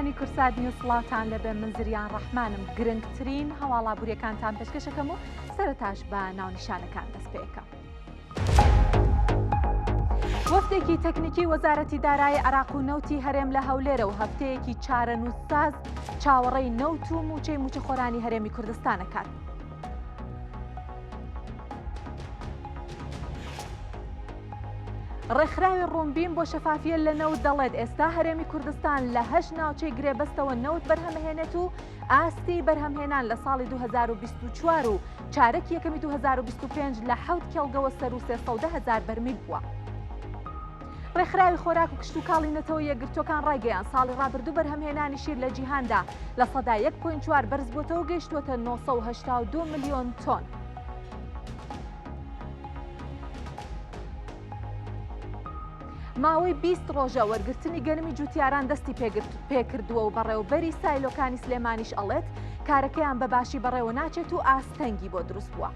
بیسکەکانی کورسات نیوسڵاتان لەبێ من زریان ڕەحمانم گرنگترین هەواڵابووریەکانتان پێشکەشەکەم و سەرەتاش بە ناونیشانەکان دەست پێەکەم. وەفتێکی تەکنیکی وەزارەتی دارایی عێراق و نەوتی هەرێم لە هەولێرە و هەفتەیەکی چارەنووسساز چاوەڕێی نەوت و موچەی موچەخۆرانی هەرێمی کوردستانەکات. ڕێکخراوی ڕوونبیم بۆ شەفافیە لە نەوت دەڵێت ئێستا هەرێمی کوردستان لە 8 ناوچەی گرێبەستەوە نەوت بەرهەمهێنێت و ئاستی بەرهەمهێنان لە ساڵی 2024 و چارەکی یەکەمی 2025 لە 7 کێڵگەوە سەر و 300,000 بەرمیل بووە. ڕێکخراوی خۆراک و کشت و کاڵی نەتەوە یەکگرتوەکان ڕایگەیان ساڵی ڕابردوو بەرهەمهێنانی شیر لە جیهاندا لە سەدا 1.4 بەرز بووەتەوە و گەیشتووەتە 982 ملیۆن تۆن. ماوەی 20 ڕۆژە وەرگرتنی گەرمی جوتیاران دەستی پێکردووە و بەڕێوەبەری سایلۆکانی سلێمانیش ئەڵێت کارەکەیان بەباشی بەڕێوە ناچێت و ئاستەنگی بۆ دروست بووە.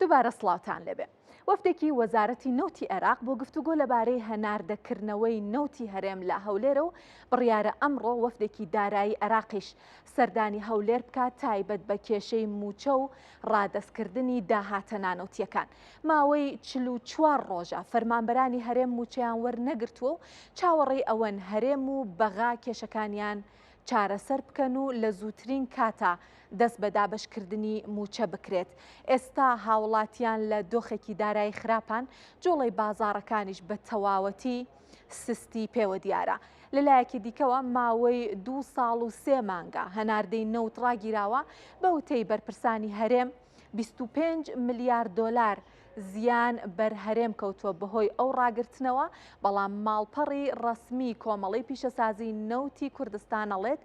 دووبارە سڵاوتان لەبێ. وەفتێکی وەزارەتی نەوتی عێراق بۆ گفتوگۆ لەبارەی هەناردەکردنەوەی نەوتی هەرێم لە هەولێرە و بڕیارە ئەمڕۆ وەفتێکی دارایی عێراقیش سەردانی هەولێر بکات تایبەت بە کێشەی موچە و ڕادەستکردنی داهاتە نانەوتیەکان. ماوەی 44 ڕۆژە فەرمانبەرانی هەرێم موچەیان وەرنەگرتووە و چاوەڕێی ئەوەن هەرێم و بەغا کێشەکانیان چارەسەر بکەن و لە زووترین کاتە دەست بە دابشکردنی موچە بکرێت. ئێستا هاوڵاتیان لە دۆخێکی دارایی خراپان جۆڵی بازاڕەکانیش بە تەواوەتی سستی پێوە دیارە. لەلایەکی دیکەوە ماوەی 2 ساڵ و 3 مانگە هەناردەی نەوت ڕاگیراوە بە وتەی بەرپرسانی هەرێم 25 ملیار دۆلار زیان بەرهەرێم کەوتووە بەهۆی ئەو ڕاگرتنەوە، بەڵام ماڵپەڕی ڕەسمی کۆمەڵی پیشەسازی نەوتی کوردستان ئەڵێت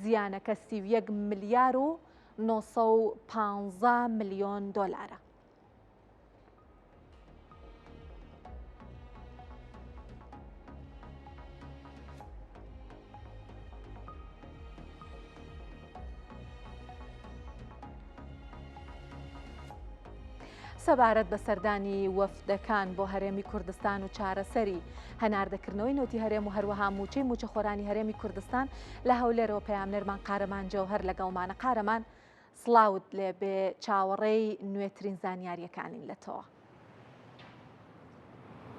زیانەکە 31 ملیار و 915 ملیۆن دۆلارە. سەبارەت بە سەردانی وەفدەکان بۆ هەرێمی کوردستان و چارەسەری هەناردەکردنەوەی نەوتی هەرێم و هەروەها موچەی موچەخۆرانی هەرێمی کوردستان لە هەولێرەوە پەیامنەرمان قارەمان جەوهەر لەگەڵمانە. قارەمان سڵاوت لێبێ، چاوەڕێی نوێترین زانیاریەکانین لەتەوە.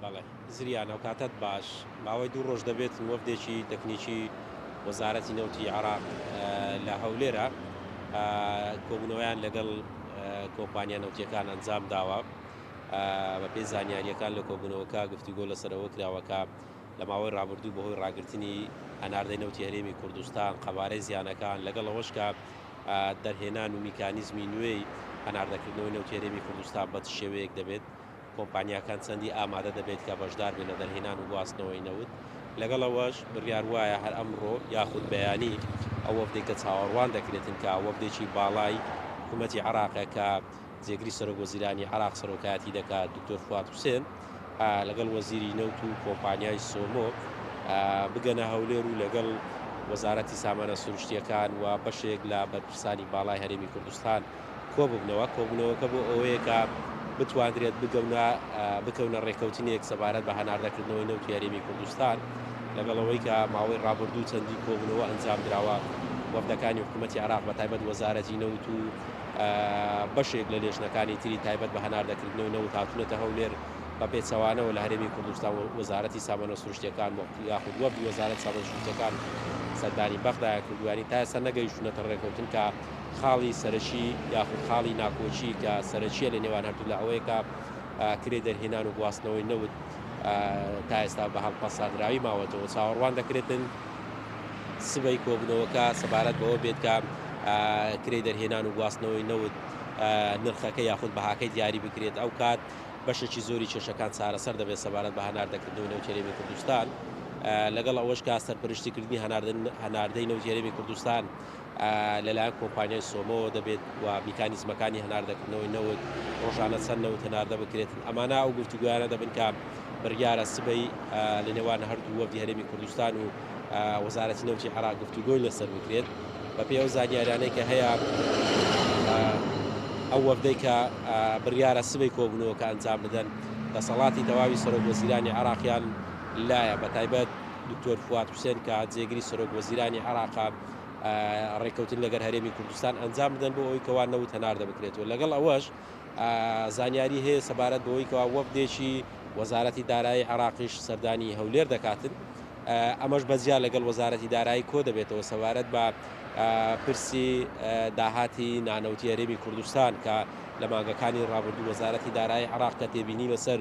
بەڵێ زریان ئەو کاتت باش. ماوەی 2 ڕۆژ دەبێت وەفدێکی تەکنیکی وەزارەتی نەوتی عێراق لە هەولێرە کۆبوونەوەیان لەگەڵ کۆمپانیا نەوتیەکان ئەنجام داوە. بە پێی زانیاریەکان لە کۆبوونەوەکە گفتوگۆ لەسەرەوە کراوەکە لە ماوەی ڕابردوو بەهۆی ڕاگررتنی هەناردەی نەوتی هەرێمی کوردستان قەبارەی زیانەکان لەگەڵ ئەوەشکە دەرهێنان و میکانیزمی نوێی هەناردەکردنەوەی نەوتی هەرێمی کوردستان بە شێوەیەک دەبێت. کۆمپانیاکان چەندی ئامادە دەبێت کە بەشدار بێن لە دەرهێنان و گواستنەوەی نەوت. لەگەڵ ئەوەش بڕیار وایە هەر ئەمڕۆ یاخود بەیانی ئەو وەفدێک کە چاوەڕوان دەکرێتن کە وەفدێکی باڵای حکوومەتی عێراقە کە جێگری سەرۆکوەزیرانی عێراق سەرۆکایەتی دەکات دکتۆر فواد حوسێن لەگەڵ وەزیری نەوت و کۆمپانیای سۆمۆ بگەنە هەولێر و لەگەڵ وەزارەتی سامانە سروشتیەکان و بەشێک لە بەرپرسانی باڵای هەرێمی کوردستان کۆبوونەوەکە بۆ ئەوەیە کە بتوانرێت بکەونە ڕێکەوتنێک سەبارەت بە هەناردەکردنەوەی نەوتی هەرێمی کوردستان لەگەڵ ئەوەی کە ماوەی ڕابردوو چەندی کۆبوونەوە ئەنجام درراوە. وەفدەکانی حکوومەتی عێراق بە تایبەت وەزارەتی نەوت و بەشێک لە لێژنەکانی تری تایبەت بە هەناردەکردنەوەی نەوت هاتوونەتە هەولێر بە پێچەوانەوە لە هەرێمی کوردستان وەزارەتی سامانە سروشتیەکان یاخود وەفدی وەزارەت سامانە سروشتیەکان سەردانی بەغدایە کردوانی تا ئێستا نەگەیشتونەتە ڕێکەوتن کە خاڵی سەرەکی یاخود خاڵی ناکۆچی کە سەرەکیە لە نێوان هەردوو لە ئەوەیە کە کرێ دەرهێنان و گواستنەوەی نەوت تا ئێستا بە هەڵپەساندراوی ماوەتەوە چاوەڕوان دەکرێتن سبەی کۆبوونەوەکە سەبارەت بەوە بێت کە کرێ دەرهێنان و گواستنەوەی نەوت نرخەکە یاخود بەهاکەی دیاری بکرێت. ئەو کات بەشێکی زۆری کێشەکان چارەسەر دەبێت سەبارەت بە هەناردەکردنەوەی نەوتی هەرێمی کوردستان لەگەڵ ئەوەش کە سەرپەرشتیکردنی هەناردەی نەوتی هەرێمی کوردستان لەلایەن کۆمپانیای سۆمۆ دەبێت و میکانیزمەکانی هەناردەکردنەوەی نەوت ڕۆژانە چەند نەوت هەناردە بکرێتن. ئەمانە ئەو گفتوگویانە دەبن کە بڕیارە سبەی لە نێوان هەردوو وەفدی هەرێمی کوردستان و وەزارەتی نەوتی عێراق گفتوگۆی لەسەر بکرێت بە پێی ئەو زانیاریانەی کە هەیە ئەو وەفدەی کە بڕیارە سبەی کۆبوونەوە کە ئەنجام بدەن دەسەڵاتی تەواوی سەرۆک وەزیرانی عێراقیان لایە بە تایبەت دکتۆر فواد حوسێن کە جێگری سەرۆک وەزیرانی عێراقا ڕێککەوتن لەگەر هەرێمی کوردستان ئەنجام بدەن بۆ ئەوەی کەوا نەوت هەناردە بکرێتەوە لەگەڵ ئەوەش زانیاری هەیە سەبارەت بەوەی کەوا وەفدێکی وەزارەتی دارایی عێراقیش سەردانی هەولێر دەکاتن ئەمەش بەجیا لەگەڵ وەزارەتی دارایی کۆ دەبێتەوە سەبارەت بە پرسی داهاتی نانەوتی هەرێمی کوردستان کە لە مانگەکانی ڕابردوو وەزارەتی دارایی عێراق کە تێبینی لەسەر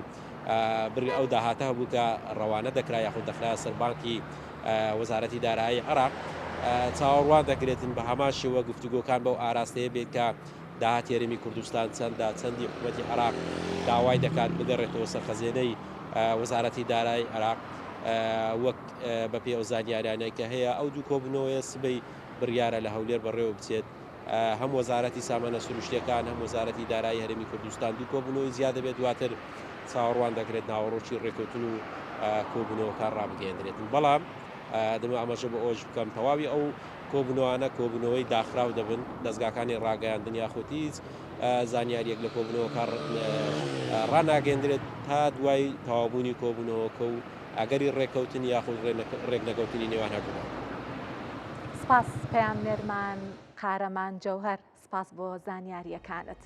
بڕی ئەو داهاتە هەبوو کە ڕەوانە دەکرا یاخود دەخرا سەر بانکی وەزارەتی دارایی عێراق چاوەڕوان دەکرێتن بە هەمان شێوە گفتوگۆکان بەو ئاراستەیە بێت کە داهاتی هەرێمی کوردستان چەندە چەندی حکوومەتی عێراق داوای دەکات بگەڕێتەوە سەر خەزێنەی وەزارەتی دارایی عێراق وەک بەپێ ئەو زانیاریانەی کە هەیە ئەو دوو کۆبوونەوەیە سبەی بڕیارە لە هەولێر بەڕێوە بچێت هەم وەزارەتی سامانە سروشتیەکان هەم وەزارەتی دارایی هەرێمی کوردستان دوو کۆبوونەوەی زیاد دەبێت دواتر چاوەڕوان دەکرێت ناوەڕۆکی ڕێککەوتن و کۆبوونەوەکان ڕابگەیەندرێتن بەڵام دەمە ئەمەژە بە ئەوش بکەم تەواوی ئەو کۆبوونەوەیانە کۆبوونەوەی داخراو دەبن دەستگاکانی ڕاگەیاندن یاخود هیچ زانیاریەک لە کۆبوونەوەکان ڕاناگەندرێت تا دوای تەوابوونی کۆبوونەوەکە و ئەگەری ڕێککەوتنی یاخود ڕێکنەگەوتنی نێوان هەبووە. سپاس پەیامنێرمان قارەمان جەوهەر سپاس بۆ زانیاریەکانت.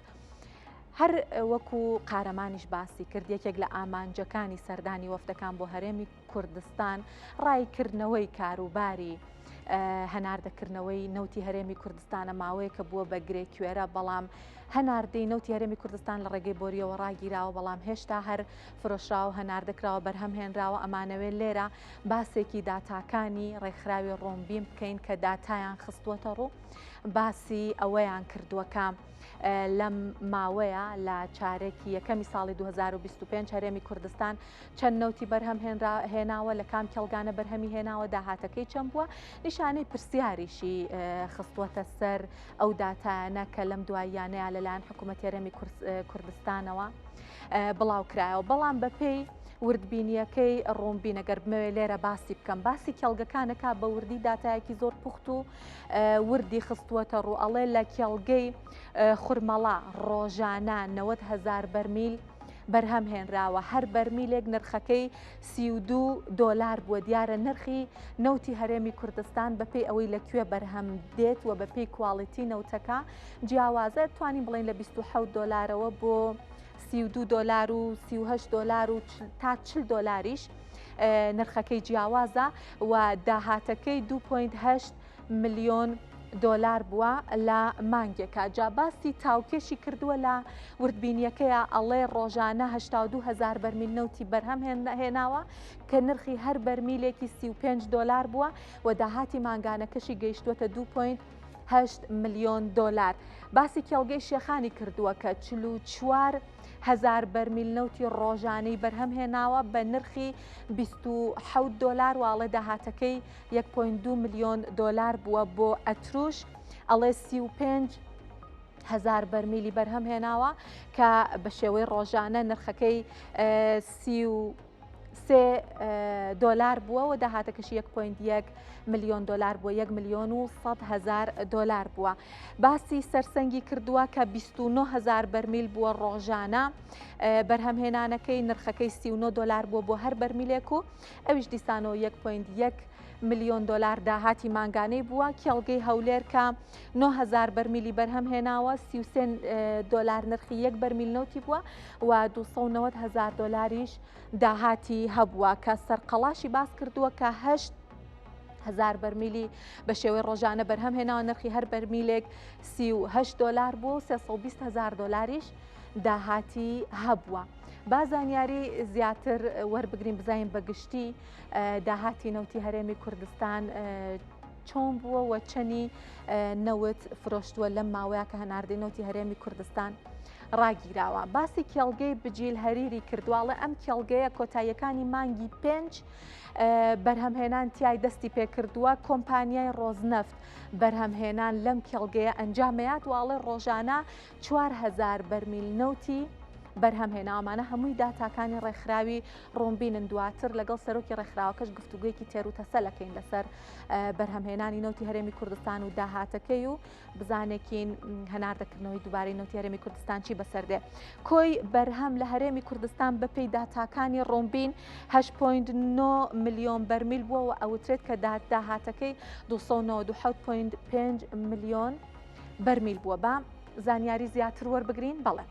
هەر وەکو قارەمانیش باسی کرد یەکێک لە ئامانجەکانی سەردانی وەفدەکان بۆ هەرێمی کوردستان ڕایکردنەوەی کاروباری هەناردەکردنەوەی نەوتی هەرێمی کوردستانە ماوەیە کە بووە بە گرێکوێرە بەڵام هەناردەی نەوتی هەرێمی کوردستان لە ڕێگەی بۆریەوە ڕاگیراوە بەڵام هێشتا هەر فرۆشراوە هەناردەکراوە بەرهەم هێنراوە ئەمانەوێت لێرە باسێکی داتاکانی ڕێکخراوی ڕۆمبیم بکەین کە داتایان خستووەتە ڕوو باسی ئەوەیان کردووەکە لەم ماوەیە لە چارێکی یەکەمی ساڵی 2025 هەرێمی کوردستان چەند نەوتی بەرهەم هێناوە لە کام کێڵگانە بەرهەمی هێناوە داهاتەکەی چەند بووە نیشانەی پرسیاریشی خستووەتە سەر ئەو داتایانە کە لەم دواییانەیە لەلایەن حکوومەتی هەرێمی کوردستانەوە بڵاو کرایەوە بەڵام بەپێی وردبینیەکەی ڕۆمبین ئەگەر بمەوێت لێرە باسی بکەم باسی کێڵگەکانەکە بە وردی داتایەکی زۆر پوخت و وردی خستووەتە ڕوو ئەڵێ لە کێڵگەی خورمەڵا ڕۆژانە 90,000 بەرمیل بەرهەم هێنراوە هەر بەرمیلێک نرخەکەی 32 دۆلار بووە دیارە نرخی نەوتی هەرێمی کوردستان بەپێی ئەوەی لەکوێ بەرهەم دێت و بەپێی کواڵیتی نەوتەکە جیاوازە توانین بڵین لە 27 دۆلارەوە بۆ 32 دۆلار و 38 دۆلار و تا 40 دۆلاریش نرخەکەی جیاوازە و داهاتەکەی 2.8 ملیۆن دۆلار بووە لە مانگێکە جا باسی تاوکێشی کردووە لە وردبینیەکەیە ئەڵێ ڕۆژانە 82,000 بەرمیل نەوتی بەرهەم هێناوە کە نرخی هەر بەرمیلێکی 35 دۆلار بووە و داهاتی مانگانەکەشی گەیشتووەتە 2.8 ملیۆن دۆلار باسی کێڵگەی شێخانی کردووە کە 44,000 بەرمیل نەوتی ڕۆژانەی بەرهەم هێناوە بە نرخی 27 دۆلار واڵێ داهاتەکەی 1.2 ملیۆن دۆلار بووە بۆ ئەتروش ئەڵێ 35,000 بەرمیلی بەرهەم هێناوە کە بە شێوەی ڕۆژانە نرخەکەی 33 دۆلار بووە و داهاتەکەشی 1.1 ملیۆن دۆلار بووە 1,100,000 دۆلار بووە باسی سەرسەنگی کردووە کە 29,000 بەرمیل بووە ڕۆژانە بەرهەمهێنانەکەی نرخەکەی 39 دۆلار بووە بۆ هەر بەرمیلێک و ئەویش دیسانەوە 1.1 ملیۆن دۆلار داهاتی مانگانەی بووە کێڵگەی هەولێر کە 9,000 بەرمیلی بەرهەم هێناوە 33 دۆلار نرخی 1 بەرمیل نەوتی بووە و 290,000 دۆلاریش داهاتی هەبووە کە سەرقەڵاشی باس کردووە کە 8,000 بەرمیلی بە شێوەی ڕۆژانە بەرهەم هێناوە نرخی هەر بەرمیلێک 38 دۆلار بوو 320,000 دۆلاریش داهاتی هەبووە با زانیاری زیاتر وەربگرین بزانین بەگشتی داهاتی نەوتی هەرێمی کوردستان چۆن بووە و چەنی نەوت فرۆشتووە لەم ماوەیە کە هەناردەی نەوتی هەرێمی کوردستان ڕاگیراوە باسی کێڵگەی بجیل هەریری کردواڵە ئەم کێڵگەیە کۆتاییەکانی مانگی 5 بەرهەمهێنان تیای دەستی پێکردووە کۆمپانیای ڕۆزنەفت بەرهەمهێنان لەم کێڵگەیە ئەنجامەیات واڵێ ڕۆژانە 4,000 بەرمیل نەوتی بەرهەم هێناوەمانە هەمووی داتاکانی ڕێکخراوی ڕۆمبینن. دواتر لەگەڵ سەرۆکی ڕێکخراوەکەش گفتوگویەکی تێر و تەسەلەکەین لەسەر بەرهەمهێنانی نەوتی هەرێمی کوردستان و داهاتەکەی و بزانێکین هەناردەکردنەوەی دووبارەی نەوتی هەرێمی کوردستان چی بەسەردێ. کۆی بەرهەم لە هەرێمی کوردستان بەپێی داتاکانی ڕۆمبین 8.9 ملیۆن بەرمیل بووە و ئەوترێت کە داهاتەکەی 297.5 ملیۆن بەرمیل بووە. بە زانیاری زیاتر وەربگرین. بەڵێ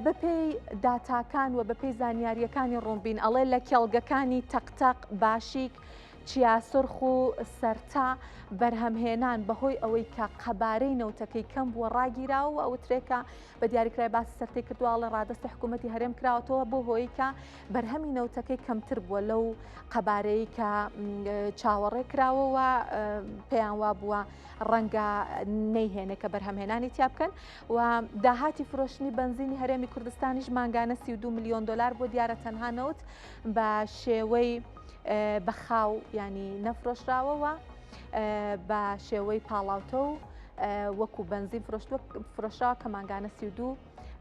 بەپێی داتاکان و بەپێی زانیاریەکانی ڕۆمبین ئەڵێ لە کێڵگەکانی تەقتەق، باشیک، چیاسرخ و سەرتا بەرهەمهێنان بەهۆی ئەوەی کە قەبارەی نەوتەکەی کەم بووە ڕاگیراوە و ئەوترێکە بە دیاریکرای باسی سەرەتایی کردووە ڕادستی حکوومەتی هەرێم کراوەتەوە بۆ هۆی کە بەرهەمی نەوتەکەی کەمتر بووە لەو قەبارەی کە چاوەڕێ کراوەوە پێیان وا بووە ڕەنگە نەیهێنێ کە بەرهەمهێنانی تیا بکەن. و داهاتی فرۆشتنی بنزینی هەرێمی کوردستانیش مانگانە 32 ملیۆن دلار بۆ دیارە تەنها نەوت بە شێوەی بەخاو ینی نەفرۆشراوەوە بە شێوەی پاڵاوتە و وەکو بنزین فرۆشراوە کە مانگانە 32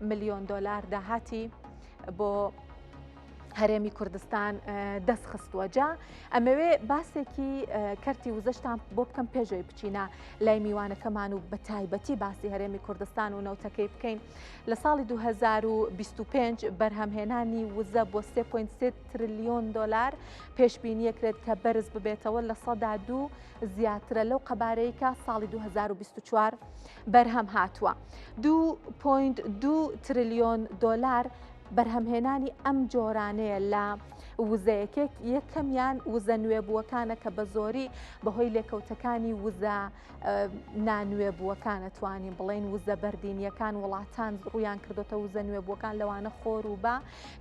ملیۆن دلار داهاتی بۆ هەرێمی کوردستان دەست خستووە. جا ئەمەوێ باسێکی کەرتی وزەشتان بۆ بکەم پێشەوەی بچینە لای میوانەکەمان و بە تایبەتی باسی هەرێمی کوردستان و نەوتەکەی بکەین. لە ساڵی 2025 بەرهەمهێنانی وزە بۆ 3.3 تریلیۆن دلار پێشبینیەکرێت کە بەرز ببێتەوە لە 200 زیاترە لەو قەبارەی کە ساڵی 2024 بەرهەم هاتووە. 2.2 تریلیۆن دلار بەرهەمهێنانی ئەم جۆرانەیە لە وزەیەکێک یەکەمیان وزە نوێبووەکانە کە بە زۆری بەهۆی لێکەوتەکانی وزە نانوێبووەکانە توانین بڵێن وزە بەردینیەکان وڵاتان ڕویان کردوتە وزە نوێبووەکان لەوانە خۆر و بە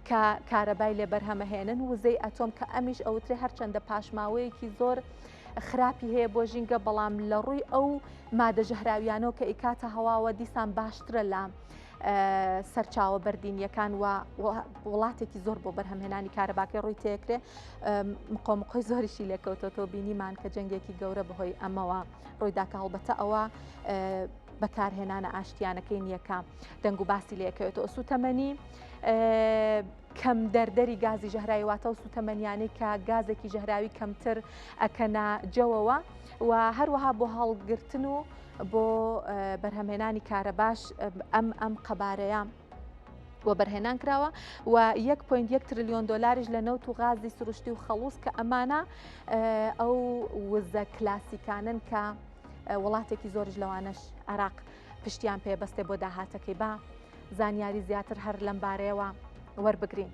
کە کارەبای لێ بەرهەمەهێنن وزەی ئەتۆم کە ئەمیش ئەوترێ هەرچەندە پاشماوەیەکی زۆر خراپی هەیە بۆ ژینگە بەڵام لە ڕووی ئەو مادە ژەهراویانەوە کە ئیکاتە هەواوە دیسان باشترە لە سەرچاوە بەردینیەکان و وڵاتێکی زۆر بۆ بەرهەمهێنانی کارەباکەی ڕووی تێکرێ مقۆمقۆی زۆریشی لێکەوتەوە بینیمان کە جەنگێکی گەورە بەهۆی ئەمەوە ڕوویداکە هەڵبەتە ئەوە بەکارهێنانە ئاشتیانەکەی نیەکە دەنگ و باسی لێکەوێتەوە. سوتەمەنی کەم دەردەری گازی ژەهراوی واتە و سوتەمەنیانەی کە گازێکی ژەهراوی کەمتر ئەکەنە جەوەوە و هەروەها بۆ هەڵگرتن و بۆ بەرهەمهێنانی کارەباش ئەم قەبارەیە و بەرهێنان کراوە و 1.1 تریلیۆن دلاریش لە نەوت و غازی سروشتی و خەڵوس کە ئەمانە ئەو وزە کلاسیکانن کە وڵاتێکی زۆرش لەوانش عێراق پشتیان پێبەستێ بۆ داهاتەکەی. با زانیاری زیاتر هەر لەم بارەیەوە وەربگرین.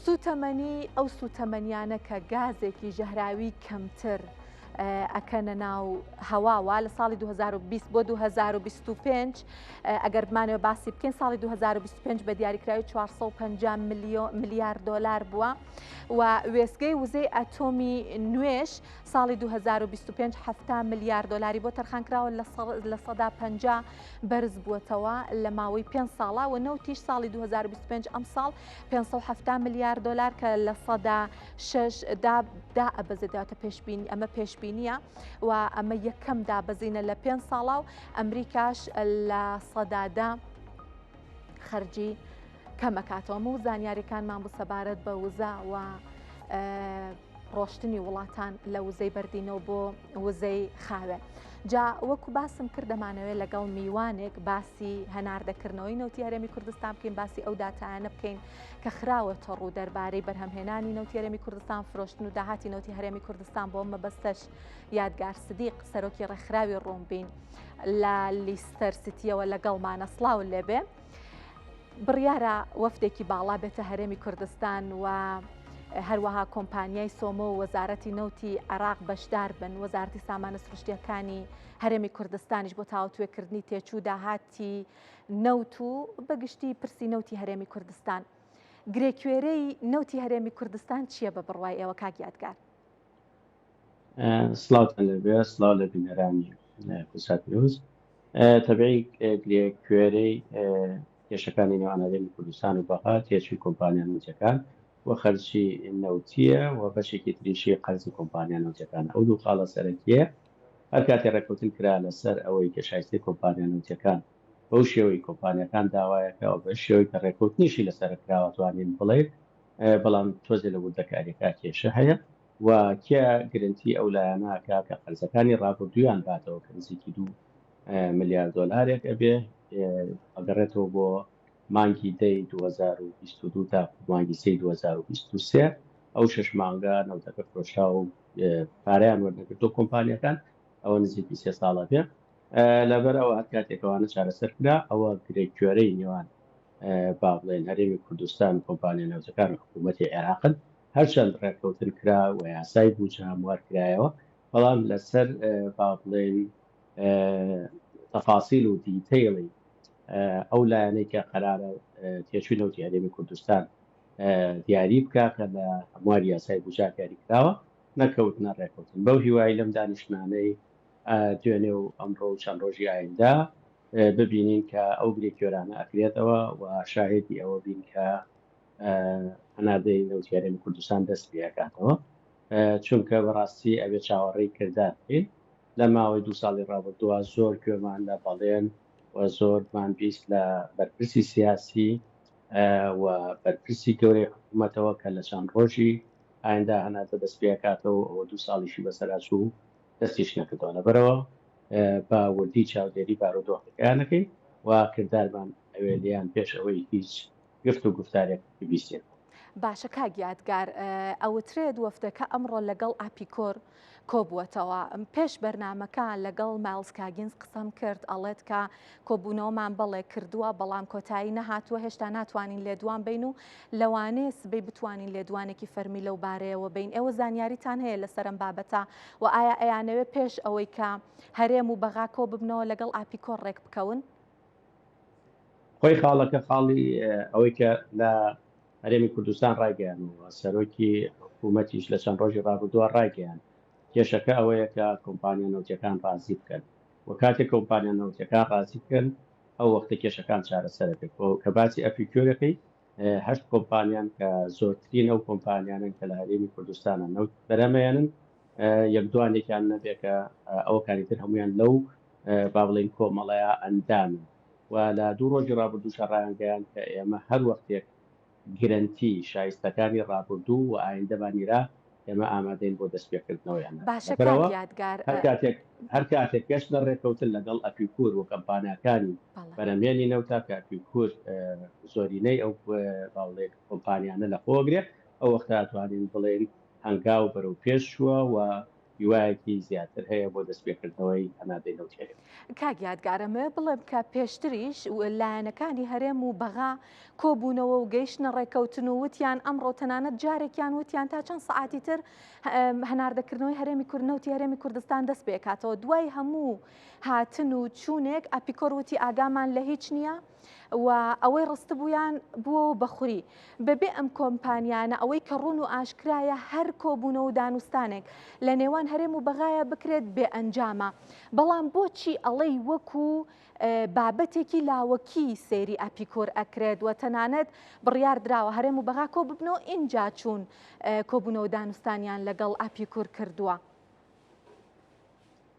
سوتەمەنی ئەو سوتەمەنیانە کە گازێکی ژەهراوی کەمتر ئەکەنە ناو هەواوە لە ساڵی 2020 بۆ 2025 ئەگەر بمانەوە باسی بکەین ساڵی 2025 بە دیاریکراوی 450 ملیارد دلار بووە و وێستگەی وزەی ئەتۆمی نوێش ساڵی 2025 70 ملیارد دلاری بۆ تەرخانکراوە لە 150 بەرز بووەتەوە لە ماوەی 5 ساڵە و نەوتیش ساڵی 2025 ئەم ساڵ 570 ملیارد دلار کە لە 106 دا ئەبەزێتەوە پێشبینی ئەمە پێشبینیە و ئەمە یەکەم دابەزینە لە 5 ساڵە و ئەمریکاش لە 100 خەرجی کەمەکاتەوە و زانیاریەکانمان بۆ سەبارەت بە وزە و ڕۆشتنی وڵاتان لە وزەی بەردینەوە بۆ وزەی خاوێن. جا وەکو باسم کردەمانەوێت لەگەڵ میوانێک باسی هەناردەکردنەوەی نەوتی هەرێمی کوردستان بکەین باسی ئەو داتایانە بکەین کە خراوەتە ڕوو دەربارەی بەرهەمهێنانی نەوتی هەرێمی کوردستان فرۆشتن و داهاتی نەوتی هەرێمی کوردستان بۆ مەبەستەش یادگار سدیق سەرۆکی ڕێکخراوی ڕۆمبین لە لیستەر سیتیەوە لەگەڵمانە سڵاو لێبێ. بڕیارە وەفدێکی باڵا بێتە هەرێمی کوردستان و هەروەها کۆمپانیای سۆمۆ و وەزارەتی نەوتی عێراق بەشدار بن وەزارەتی سامانە سروشتیەکانی هەرێمی کوردستانیش بۆ تاوتوێکردنی تێچوو داهاتی نەوت و بەگشتی پرسی نەوتی هەرێمی کوردستان. گرێکوێرەی نەوتی هەرێمی کوردستان چییە بە بڕوای ئێوە کاک یادگار؟ سڵاوتان لەبێ سڵاو لە بینەرانی کوسات نیوز. تەبیعی گرێکوێرەی کێشەکانی نێوان هەرێمی کوردستان و بەها تێچووی کۆمپانیا نەوتیەکان و خەرجی نەوتیە و بەشێکی تریشی قەرزی کۆمپانیا نەوتیەکان ئەو دوو خاڵە سەرەکیە هەر کاتی ڕێکوتن کرا لەسەر ئەوەی کە شایستی کۆمپانیا نەوتیەکان بەو شێوەی کۆمپانیەکان داوایەکەەوە بە شێوەی کە ڕێکوتنیشی لەسەرکراوە توانین بڵێت بەڵام تۆزێ لە وردەکاریەکە کێشە هەیە و کێ گرنتی ئەو لایەناکە کە قەرزەکانی ڕابردویان باتەوە کە نزیکی 2 ملیار دۆلارێک ئەبێ ئەگەڕێتەوە بۆ مانگی دەی 2022 تا مانگی سی 2023 ئەو 6 مانگە نەوتەکە فرۆشا و پارەیان وەرنەگرتۆ کۆمپانیەکان ئەوە نزیکی 3 ساڵە بێ لەبەر ئەوە هەر کاتێکەوانە چارەسەر کرا ئەوە گرێگوێرەی نێوان با بڵێن هەرێمی کوردستان کۆمپانیا نەوتەکان حکوومەتی عێراقن هەرچەند ڕێککەوتن کرا و یاسای بوجە هەموار کرایەوە بەڵام لەسەر با بڵێن تەفاسیل و دیتەیڵی ئەو لایەنەی کە قەرارە تێچووی نەوتی هەرێمی کوردستان دیاری بکە کە لە هەموار یاسای بوجا دیاری کراوە نەکەوتنە ڕێککەوتن بەو هیوای لەم دانیشتمانەی دوێنێ و ئەمڕۆ و چەند ڕۆژی ئایندا ببینین کە ئەو گرێگوێرانە ئەکرێتەوە و شاهدی ئەوە بین کە هەنادەی نەوتی هەرێمی کوردستان دەست پێکاتەوە چونکە بەڕاستی ئەوێ چاوەڕێی کردار بین لە ماوەی 2 ساڵی ڕابردووە زۆر گوێمان لە بەڵێن و زۆرمان بیست لە بەرپرسی سیاسی و بەرپرسی گەورەی حکوومەتەوە کە لە چەند ڕۆژی ئایندا هەناتە دەست پێکاتەوە ئەوە 2 ساڵیشی بەسەراچوو دەستیش نەکردەوە لەبەرەوە با وردی چاودێری بارودۆخەکانەکەی و کردارمان ئەوێ لیان پێش ئەوەی هیچ گفت و گفتارێک ببیستێن. باشە کاگیادگار ئەوترێت وەفتەکە ئەمڕۆ لەگەڵ ئاپیکۆر کۆبووەتەوە پێش بەرنمەکە لەگەڵ مایلز کاگینز قسەم کرد ئەڵێت کە کۆبوونەوەمان بەڵێ کردووە بەڵام کۆتایی نەهاتووە هێشتا ناتوانین لێدوان بین و لەوانەیە سبەی بتوانین لێدوانێکی فەرمی لەو بارەیەوە بین ئێوە زانیاریتان هەیە لەسەرم بابەتە و ئایا ئەیانەوێ پێش ئەوەی کە هەرێم و بەغا کۆ ببنەوە لەگەڵ ئاپیکۆر ڕێک بکەون؟ خۆی خاڵەکە خاڵی ئەوەی کە لە هەرێمی کوردستان ڕایگەیان و سەرۆکی حکوومەتیش لە چەند ڕۆژی ڕابردووە ڕایگەیان کێشەکە ئەوەیە کە کۆمپانیا نەوتەکان ڕازی بکەن و کاتێک کۆمپانیا نەوتەکان ڕازی بکەن ئەو وەختە کێشەکان چارەسەرەکە کە باسی ئەپیکۆرەکەی 8 کۆمپانیان کە زۆرترین ئەو کۆمپانیانن کە لە هەرێمی کوردستانە نەوت بەرەمەیانن یەکدوانێکیان نەبێکە ئەوەکانیتر هەمویان لەو با بڵێن کۆمەڵەیە ئەندامن و لە 2 ڕۆژی ڕابردوو شەڕایانگەیان کە ئێمە هەر وەختێک گرنتی شایستەکانی ڕابردوو و ئایندەبانیرا ئێمە ئامادەین بۆ دەستپێکردنەوەیان هەر کاتێک گەشتە ڕێککەوتن لەگەڵ ئەپیکور و کەمپانیاکانی بەرەمێنی نەوتا کە ئەپیکور زۆرینەی ئەو باڵێک کۆمپانیانە لە خۆگرێت ئەو وەختا توانین بڵێن هەنگاو بەرەو پێش شووە و هیوایەکی زیاتر هەیە بۆ دەستپێکردنەوەی هەنادەی نەوتێت. کاگیادگارەمە بڵێم کە پێشتریش لایەنەکانی هەرێم و بەغا کۆبوونەوە و گەیشتنە ڕێککەوتن و وتیان ئەمڕۆ تەنانەت جارێکیان وتیان تا چەند سەعاتی تر هەناردەکردنەوەی هەرێمی کوردنەوتی هەرێمی کوردستان دەست پێکاتەوە دوای هەموو هاتن و چوونێک ئەپیکۆر وتی ئاگامان لە هیچ نییە و ئەوەی ڕستبوویان بووە بەخوری بەبێ ئەم کۆمپانیانە ئەوەی کە ڕوون و ئاشکرایە هەر کۆبوونەوە و دانوستانێک لە نێوان هەرێم و بەغایە بکرێت بێ ئەنجامە بەڵام بۆچی ئەڵەی وەکو بابەتێکی لاوەکی سێری ئەپیکۆر ئەکرێت و تەنانەت بڕیار دراوە هەرێم و بەغا کۆ ببنەوە ئینجا چوون کۆبوونەوە دانوستانیان لەگەڵ ئەپیکۆر کردووە.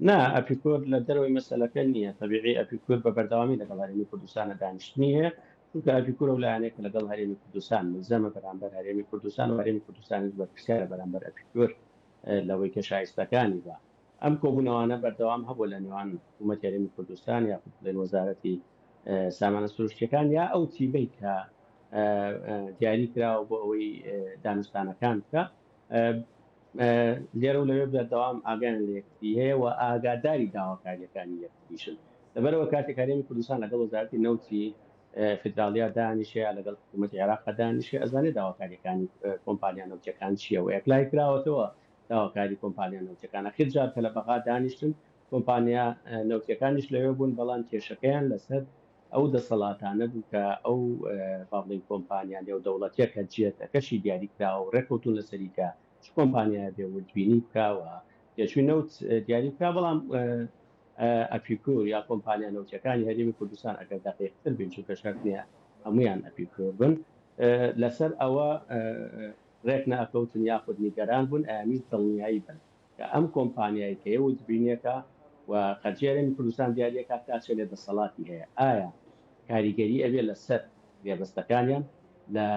نا ئەپیکۆر لە دەرەوەی مەسەلەکە نییە تەبیعی ئەپیکۆر بە بەردەوامی لەگەڵ هەرێمی کوردستانە دانیشتنی هەیە چونکە ئەپیکۆر و لایەنێک لەگەڵ هەرێمی کوردستان ملزەمە بەرامبەر هەرێمی کوردستان و هەرێمی کوردستانیش بەرپرسیارە بەرامبەر ئەپیکۆر لەوەی کە شایستەکانی بە ئەم کۆبوونەوەانە بەردەوام هەبوو لە نێوان حکوومەتی هەرێمی کوردستان یا بڵێن وەزارەتی سامانە سروشتیەکان یا ئەو تیمەی کە دیاری کراوە بۆ ئەوەی دانوستانەکان بکە لێرە و لەوێ بەردەوام ئاگایان لە یەکتی هەیە و ئاگاداری داواکاریەکانی یەکتیشن لەبەرەوە کاتێک هەرێمی کوردستان لەگەڵ وەزارەتی نەوتی فدرالیا دانیشێ لەگەڵ حکوومەتی عێراق دانیشێ ئەزانێت داواکاریەکانی کۆمپانیا نەوتەکان چییە و ئەپلای کراوەتەوە داواکاری کۆمپانیا نەوتەکان ئەخیر جار کە لە بەغا دانیشتن کۆمپانیا نەوتەکانیش لەوێ بوون بەڵام کێشەکەیان لەسەر ئەو دەسەڵاتانە بوو کە ئەو باڵین کۆمپانیا لێو دەوڵەتیە کە جێتەکەشی دیاری کراوە و ڕێککەوتون لەسەریکە چ کۆمپانیا بێ وردبینی بکەوە پێچووی نەوت دیاری بکە بەڵام ئەپیکۆر یا کۆمپانیا نەوتەکانی هەرێمی کوردستان ئەگەر دقیقتر بین چونکە شەرت نییە هەمویان ئەپیکۆر بن لەسەر ئەوە ڕێک نەئەکەوتن یاخود نیگەران بوون ئامیز دڵنیایی بن کە ئەم کۆمپانیایی کە وردبینیەکە و خەرجی هەرێمی کوردستان دیاریەکە تا چ لێ دەسەڵاتی هەیە ئایا کاریگەری ئەبێ لەسەر گرێبەستەکانیان لە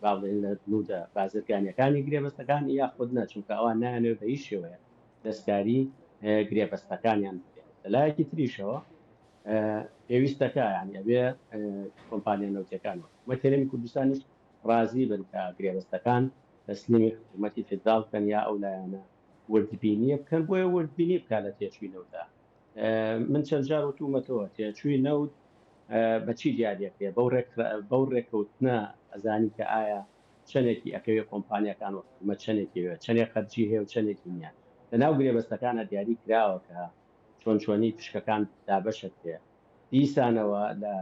باڵێن لە نودە بازرگانیەکانی گرێبەستەکان یاخود نە چونکە ئەوان نایانێت بە هیچ شێوەیە دەستکاری گرێبەستەکانیان بکەن. لەلایەکی تریشەوە پێویستەکە یعنی ئەبێ کۆمپانیا نەوتەکانەوە حکوومەت هەرێمی کوردستانیش ڕازی بن کە گرێبەستەکان تەسلیمی حکوومەتی فدرال بکەن یا ئەو لایەنە وردبینیە بکەن بۆیە وردبینی بکات لە تێچووی نەوتە. من چەند جار وتومەتەوە تێچووی نەوت بەچی دیارەکرێ بەو ڕێککەوتنە ئەزانی کە ئایا چەندێکی ئەکەوێ کۆمپانیەکان و حکوومەت چەندێکیوێ چەندێک خەرجی هەیە و چەندێکی نییە لەناو گرێبەستەکانە دیاری کراوە کە چۆنی پشکەکان دابەشەکرێ دیسانەوە لە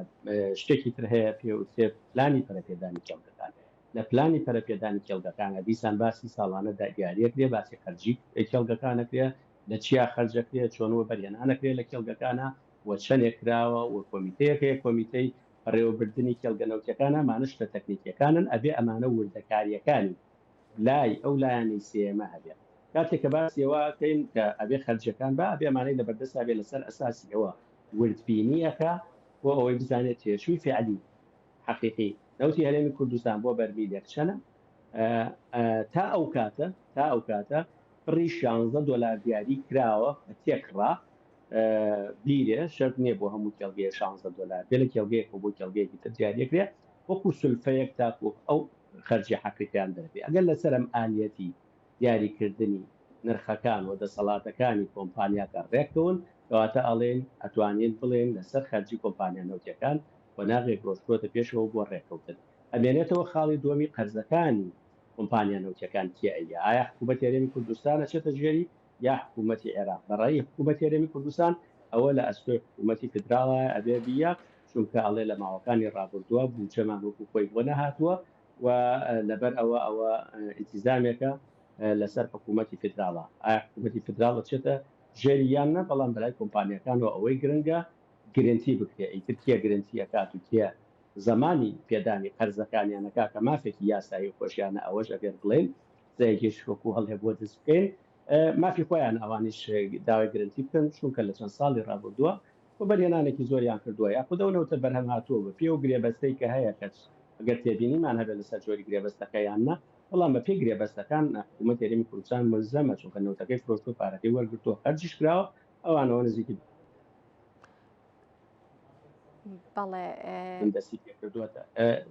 شتێکی تر هەیە پێوتێ پلانی پەرەپێدانی کێڵگەکان لە پلانی پەرەپێدانی کێڵگەکانە دیسان باسی ساڵانەدا دیارەکرێ باسی خەرجی کێڵگەکانەکرێ لە چیا خەرجەکرێ چۆنەوە بەریێنانەکرێ لە کێڵگەکانە و چەندێک کراوە و کۆمیتەیەکەیە کۆمیتەی ڕێوەبردننی کێڵگەنەوتەکانە مانشتە تەکنیکیەکانن ئەبێ ئەمانە وردەکاریەکانی لای ئەو لایەنی سێمە هەبێت کاتێک کە باسیەوەکەین کە ئەبێ خەرجەکان با ئەبێمانەی لە بەردەسا بێ لەسەر ئەساسی ئەوە وردبینیەکە بۆ ئەوەی بزانێت تێچووی فعلی حقیقی نەوتی هەرێمی کوردستان بۆ بەرمیلێک چەنە تا ئەو کاتە پڕی 16 دلار دیاری کراوە تێکڕا بیرێ شەرت نییە بۆ هەموو کێڵگەیە 16 دلار بێ لە کێڵگەیەک بۆ کێڵگەیەکی تر دیارەکرێ وەکو سولفەیەک تاکو ئەو خەرجی حقیقیان دەبێت ئەگەر لەسەر ئەم ئالیەتی دیاریکردنی نرخەکان و دەسەڵاتەکانی کۆمپانیاکە ڕێکەون کەواتە ئەڵێن ئەتوانین بڵێن لەسەر خەرجی کۆمپانیا نەوتەکان و ناغێک ڕۆژکۆتە پێشەوە بۆ ڕێکەوتن ئەمێنێتەوە خاڵی دووەمی قەرزەکانی کۆمپانیا نەوتەکان کێیە ئایا حکوومەت هەرێمی کوردستانە چێتە ژێری یا حکوومەتی عێراق بەڕای حکوومەت هەرێمی کوردستان ئەوە لە ئەستۆی حکوومەتی فدراڵە ئەبێ بیە چونکە ئەڵێ لە ماوەکانی ڕابردووە بوجەمان وەکو خۆی بۆ نەهاتووە و لەبەر ئەوە ئینتیزامێکە لەسەر حکوومەتی فدراڵە ئایا حکوومەتی فدراڵە چێتە ژێریانە بەڵام بەلای کۆمپانیەکان و ئەوەی گرنگە گرنتی بکرێ ئیتر کێ گرنتی ئەکات و کێ زمانی پێدانی قەرزەکانیانەکە کە مافێکی یاسایی خۆشیانە ئەوەش ئەگەر بڵێن زەیەکیش وەکو هەڵهێ بۆ دەست بکەین مافی خۆیان ئەوانیش داوای گرنتی بکەن چونکە لە چەند ساڵی ڕابردووە و بەریێنانێکی زۆریان کردووە یا خودەونەوتە بەرهەم هاتووە بە پێ و گرێبەستەی کە هەیە کەس ئەگەر تێبینیمان هەبێت لەسەر جۆری گرێبەستەکەیانە بەڵام بە پێی گرێبەستەکان حکوومەت هەرێمی کوردستان ملزەمە چونکە نەوتەکەی فرۆشت و پارەکەی وەرگرتووە خەرجیش کراوە ئەوانەوە نزیکی بەڵێ دەستی پێ کردووەتە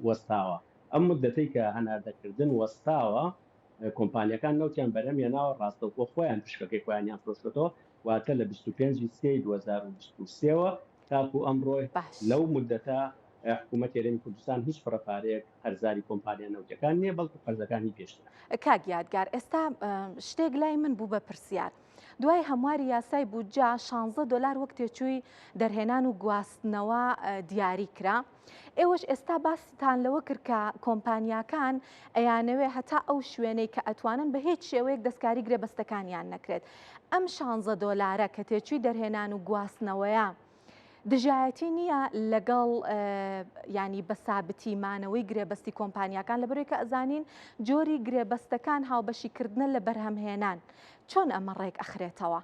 وەستاوە ئەم مدەتەی کە هەناردەکردن وەستاوە کۆمپانیەکان نەوتیان بەرەمێناوە ڕاستەوخۆ خۆیان پشکەکەی خۆیانیان فرۆشتەوە واتە لە 25/3/2023ەوە تاکو ئەمڕۆی لەو مدەتە حکوومەت هەرێمی کوردستان هیچ پڕەپارەیەک هەرزاری کۆمپانیا نەوتەکان نییە بەڵکو قەرزەکانی پێشتر. کاک یادگار ئێستا شتێک لای من بوو بە پرسیار دوای هەمواری یاسای بودجا 16 دلار وەک تێچووی دەرهێنان و گواستنەوە دیاری کرا ئێوەش ئێستا باستان لەوە کرد کە کۆمپانیاکان ئەیانەوێ هەتا ئەو شوێنەی کە ئەتوانن بە هیچ شێوەیەک دەستکاری گرێبەستەکانیان نەکرێت ئەم 16 دلارە کە تێچووی دەرهێنان و گواستنەوەیە دژایەتی نییە لەگەڵ ینی بەسابتیمانەوەی گرێبەستی کۆمپانیاکان لە بەرەوەی کە ئەزانین جۆری گرێبەستەکان هاوبەشیکردنە لە بەرهەمهێنان چۆن ئەمە ڕێک ئەخرێتەوە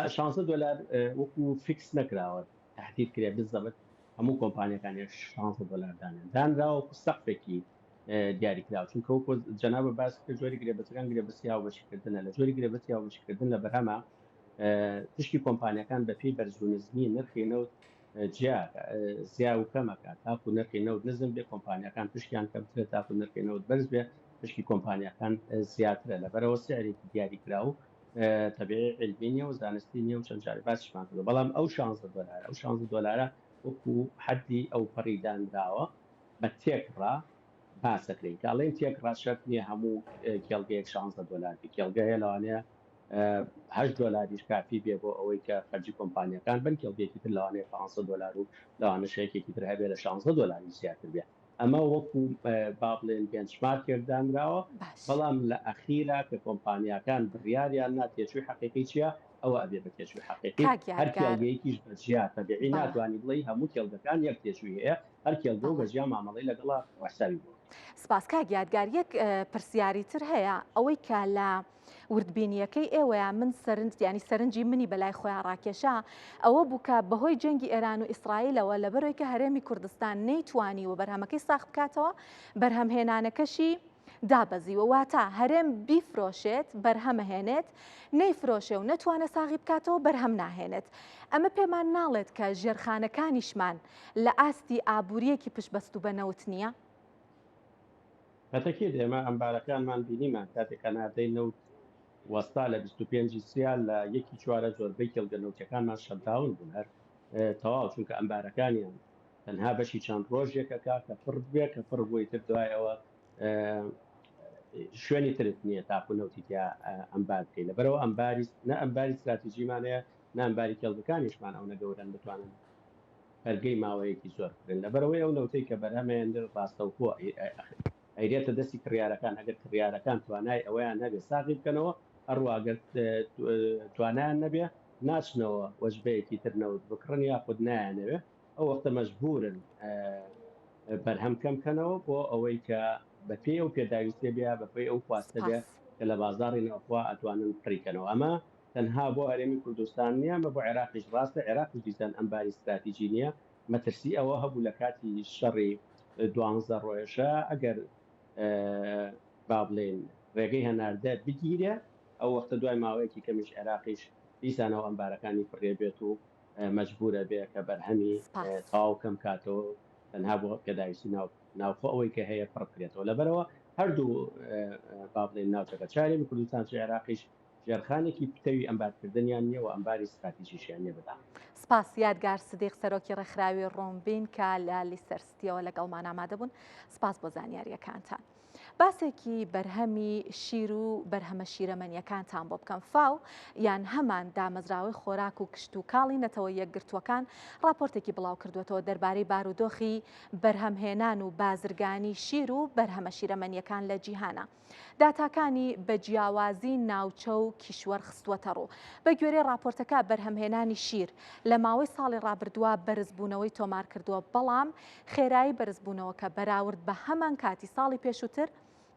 16 دلار وەکو فیکس نەکراوە تهدید کرێ بزەمت هەموو کۆمپانیەکانی 16 دلار دانراوە سەقفێکی دیاریکراوە چونکە وەکو جەنابە باس کە جۆری گرێبەستەکان گرێبەستی هاوبەشیکردنە لە جۆری گرێبەستی هاوبەشیکردن لە بەرهەمە تشتی کۆمپانیەکان بە پێی بەرزونزمی نرخی نەوت زیا و کەمەکات تاکو نرخی نەوت نزم بێ کۆمپانیەکان پشتیان کەمترێت تاکو نرخی نەوت بەرز بێ پشتی کۆمپانیەکان زیاترە لەبەرەوە سعرێکی دیاریکرا و تەبیعی علمینیە و زانستی نیە و چەند جاری باسیشمان کردو بەڵام ئەو 16 دلار ئەو 16 دلارە وەکو حەدی ئەو پەڕی دانراوە بە تێکڕا باسەکرین کە ئەڵێن تێکڕا شەرت نییە هەموو کێڵگەیەک 16 دلار کێڵگەیە لەوانەیە 8 دلاریش کافی بێ بۆ ئەوەی کە خەرجی کۆمپانیەکان بن کێڵگەیەکی تر لەوانەیە 500 دلار و لەوانە شەیەکێکی تر هەبێت لە 16 دلاری زیاتر بێ ئەمە وەکو با بڵێن بێنچمارکێدانراوە بەڵام لە ئەخیرا کە کۆمپانیەکان بڕیاریان ناتێچووی حقیقی چییە ئەوە ئەبێ بە تێچووی حقیقی هەر کێڵگەیەکیش بەجیا تەبیعی ناتوانانی بڵێ هەموو کێڵگەکان یەک تێچووی هەیە هەر کێڵگە و بەجیا مامەڵەی لەگەڵا وەساوی بوو. سپاس کاک یادگار یەک پرسیاری تر هەیە ئەوەی کە لە وردبینیەکەی ئێوەیە من سەرنجی منی بەلای خۆیان ڕاکێشا ئەوە بووکە بەهۆی جەنگی ئێران و ئیسرائیلەوە لەبەرەوەی کە هەرێمی کوردستان نەیتوانی و بەرهەمەکەی ساخت بکاتەوە بەرهەمهێنانەکەشی دابەزیوە واتە هەرێم بیفرۆشێت بەرهەمەهێنێت نەیفرۆشێ و نەتوانە ساغی بکاتەوە بەرهەم ناهێنێت ئەمە پێمان ناڵێت کە ژێرخانەکانیشمان لە ئاستی ئابوووریەکی پشتبەست و بەنەوت نییە هەتەکی ئێمە ئەمبارەکانمان بینیمان کاتێک کەناردەی نەوت وەستا لە 25 سیال لە 1/4 زۆربەی کێڵگەنەوتەکانمان شەلتاون بوون هەر تەواو چونکە ئەمبارەکانیان تەنها بەشی چەند ڕۆژێکەکە کە پڕ بێ کە پڕ بووی تر دوایەوە شوێنی ترت نییە تاکوونەوتیتیا ئەمبار بکەیت لەبەرەوە ئەمباری استراتیژیمانەیە نامباری کێڵگەکانیشمان ئەو نەگەورن بتوانن هەرگەی ماوەیەکی زۆر بکرێن لەبەرەوەی ئەو نەوتەی کە بەرهەمێن ڕاستەوخۆ ئەیرێتە دەستی کڕیارەکان ئەگەر کڕیارەکان توانای ئەوەیان نەبێ ساغی بکەنەوە هەروەگەر توانیان نەبێ ناچنەوە وەجبەیەکی ترنەوت بکڕن یا خود نایانەوێ ئەو وەختە مەجبورن بەرهەم کەمکەنەوە بۆ ئەوەی کە بە پێی ئەو پێداویستێ بیا بەپێی ئەو خواستە بێ کە لە بازاڕی ناوخوا ئەتوانن پڕیکەنەوە ئەمە تەنها بۆ هەرێمی کوردستان نییە مە بۆ عێراقیش ڕاستە عێراقی دیزان ئەمباری استراتیژی نییە مەترسی ئەوە هەبوو لە کاتی شەڕی 12 ڕۆژە ئەگەر با بڵێن ڕێگەی هەناردە بگیرێ ئەو وەختە دوای ماوەیەکی کەمیش عێراقیش دیسانەوە ئەمبارەکانی پڕێ بێت و مەجبورە بێ کە بەرهەمی تاو کەم کاتەوە تەنها بۆ پێداویستی ناوخۆ ئەوەی کە هەیە پڕکرێتەوە لەبەرەوە هەردوو با بڵێن ناوچەکە چارێمی کوردستان و عێراقیش ژێرخانێکی پتەوی ئەمبارکردنیان نییە و ئەمباری استراتیژیشیان نیە بەدا سپاس یادگار سدیق سەرۆکی ڕێکخراوی ڕۆمبین کە لە لیسەرستیەوە لەگەڵمان ئامادە بوون سپاس بۆ زانیاریەکانتان باسێکی بەرهەمی شیر و بەرهەمە شیرەمەنیەکانتان بۆ بکەم فاو یان هەمان دامەزراوەی خۆراک و کشت و کاڵی نەتەوە یەکگرتووەکان راپۆرتێکی بڵاو کردوێتەوە دەربارەی بارودۆخی بەرهەمهێنان و بازرگانی شیر و بەرهەمە شیرەمەنیەکان لە جیهانە داتاکانی بە جیاوازی ناوچە و کیشوەر خستوەتە ڕوو بە گوێرەی راپۆرتەکە بەرهەمهێنانی شیر لە ماوەی ساڵی ڕابردووە بەرزبوونەوەی تۆمار کردووە بەڵام خێرایی بەرزبوونەوە کە بەراورد بە هەمان کاتی ساڵی پێشووتر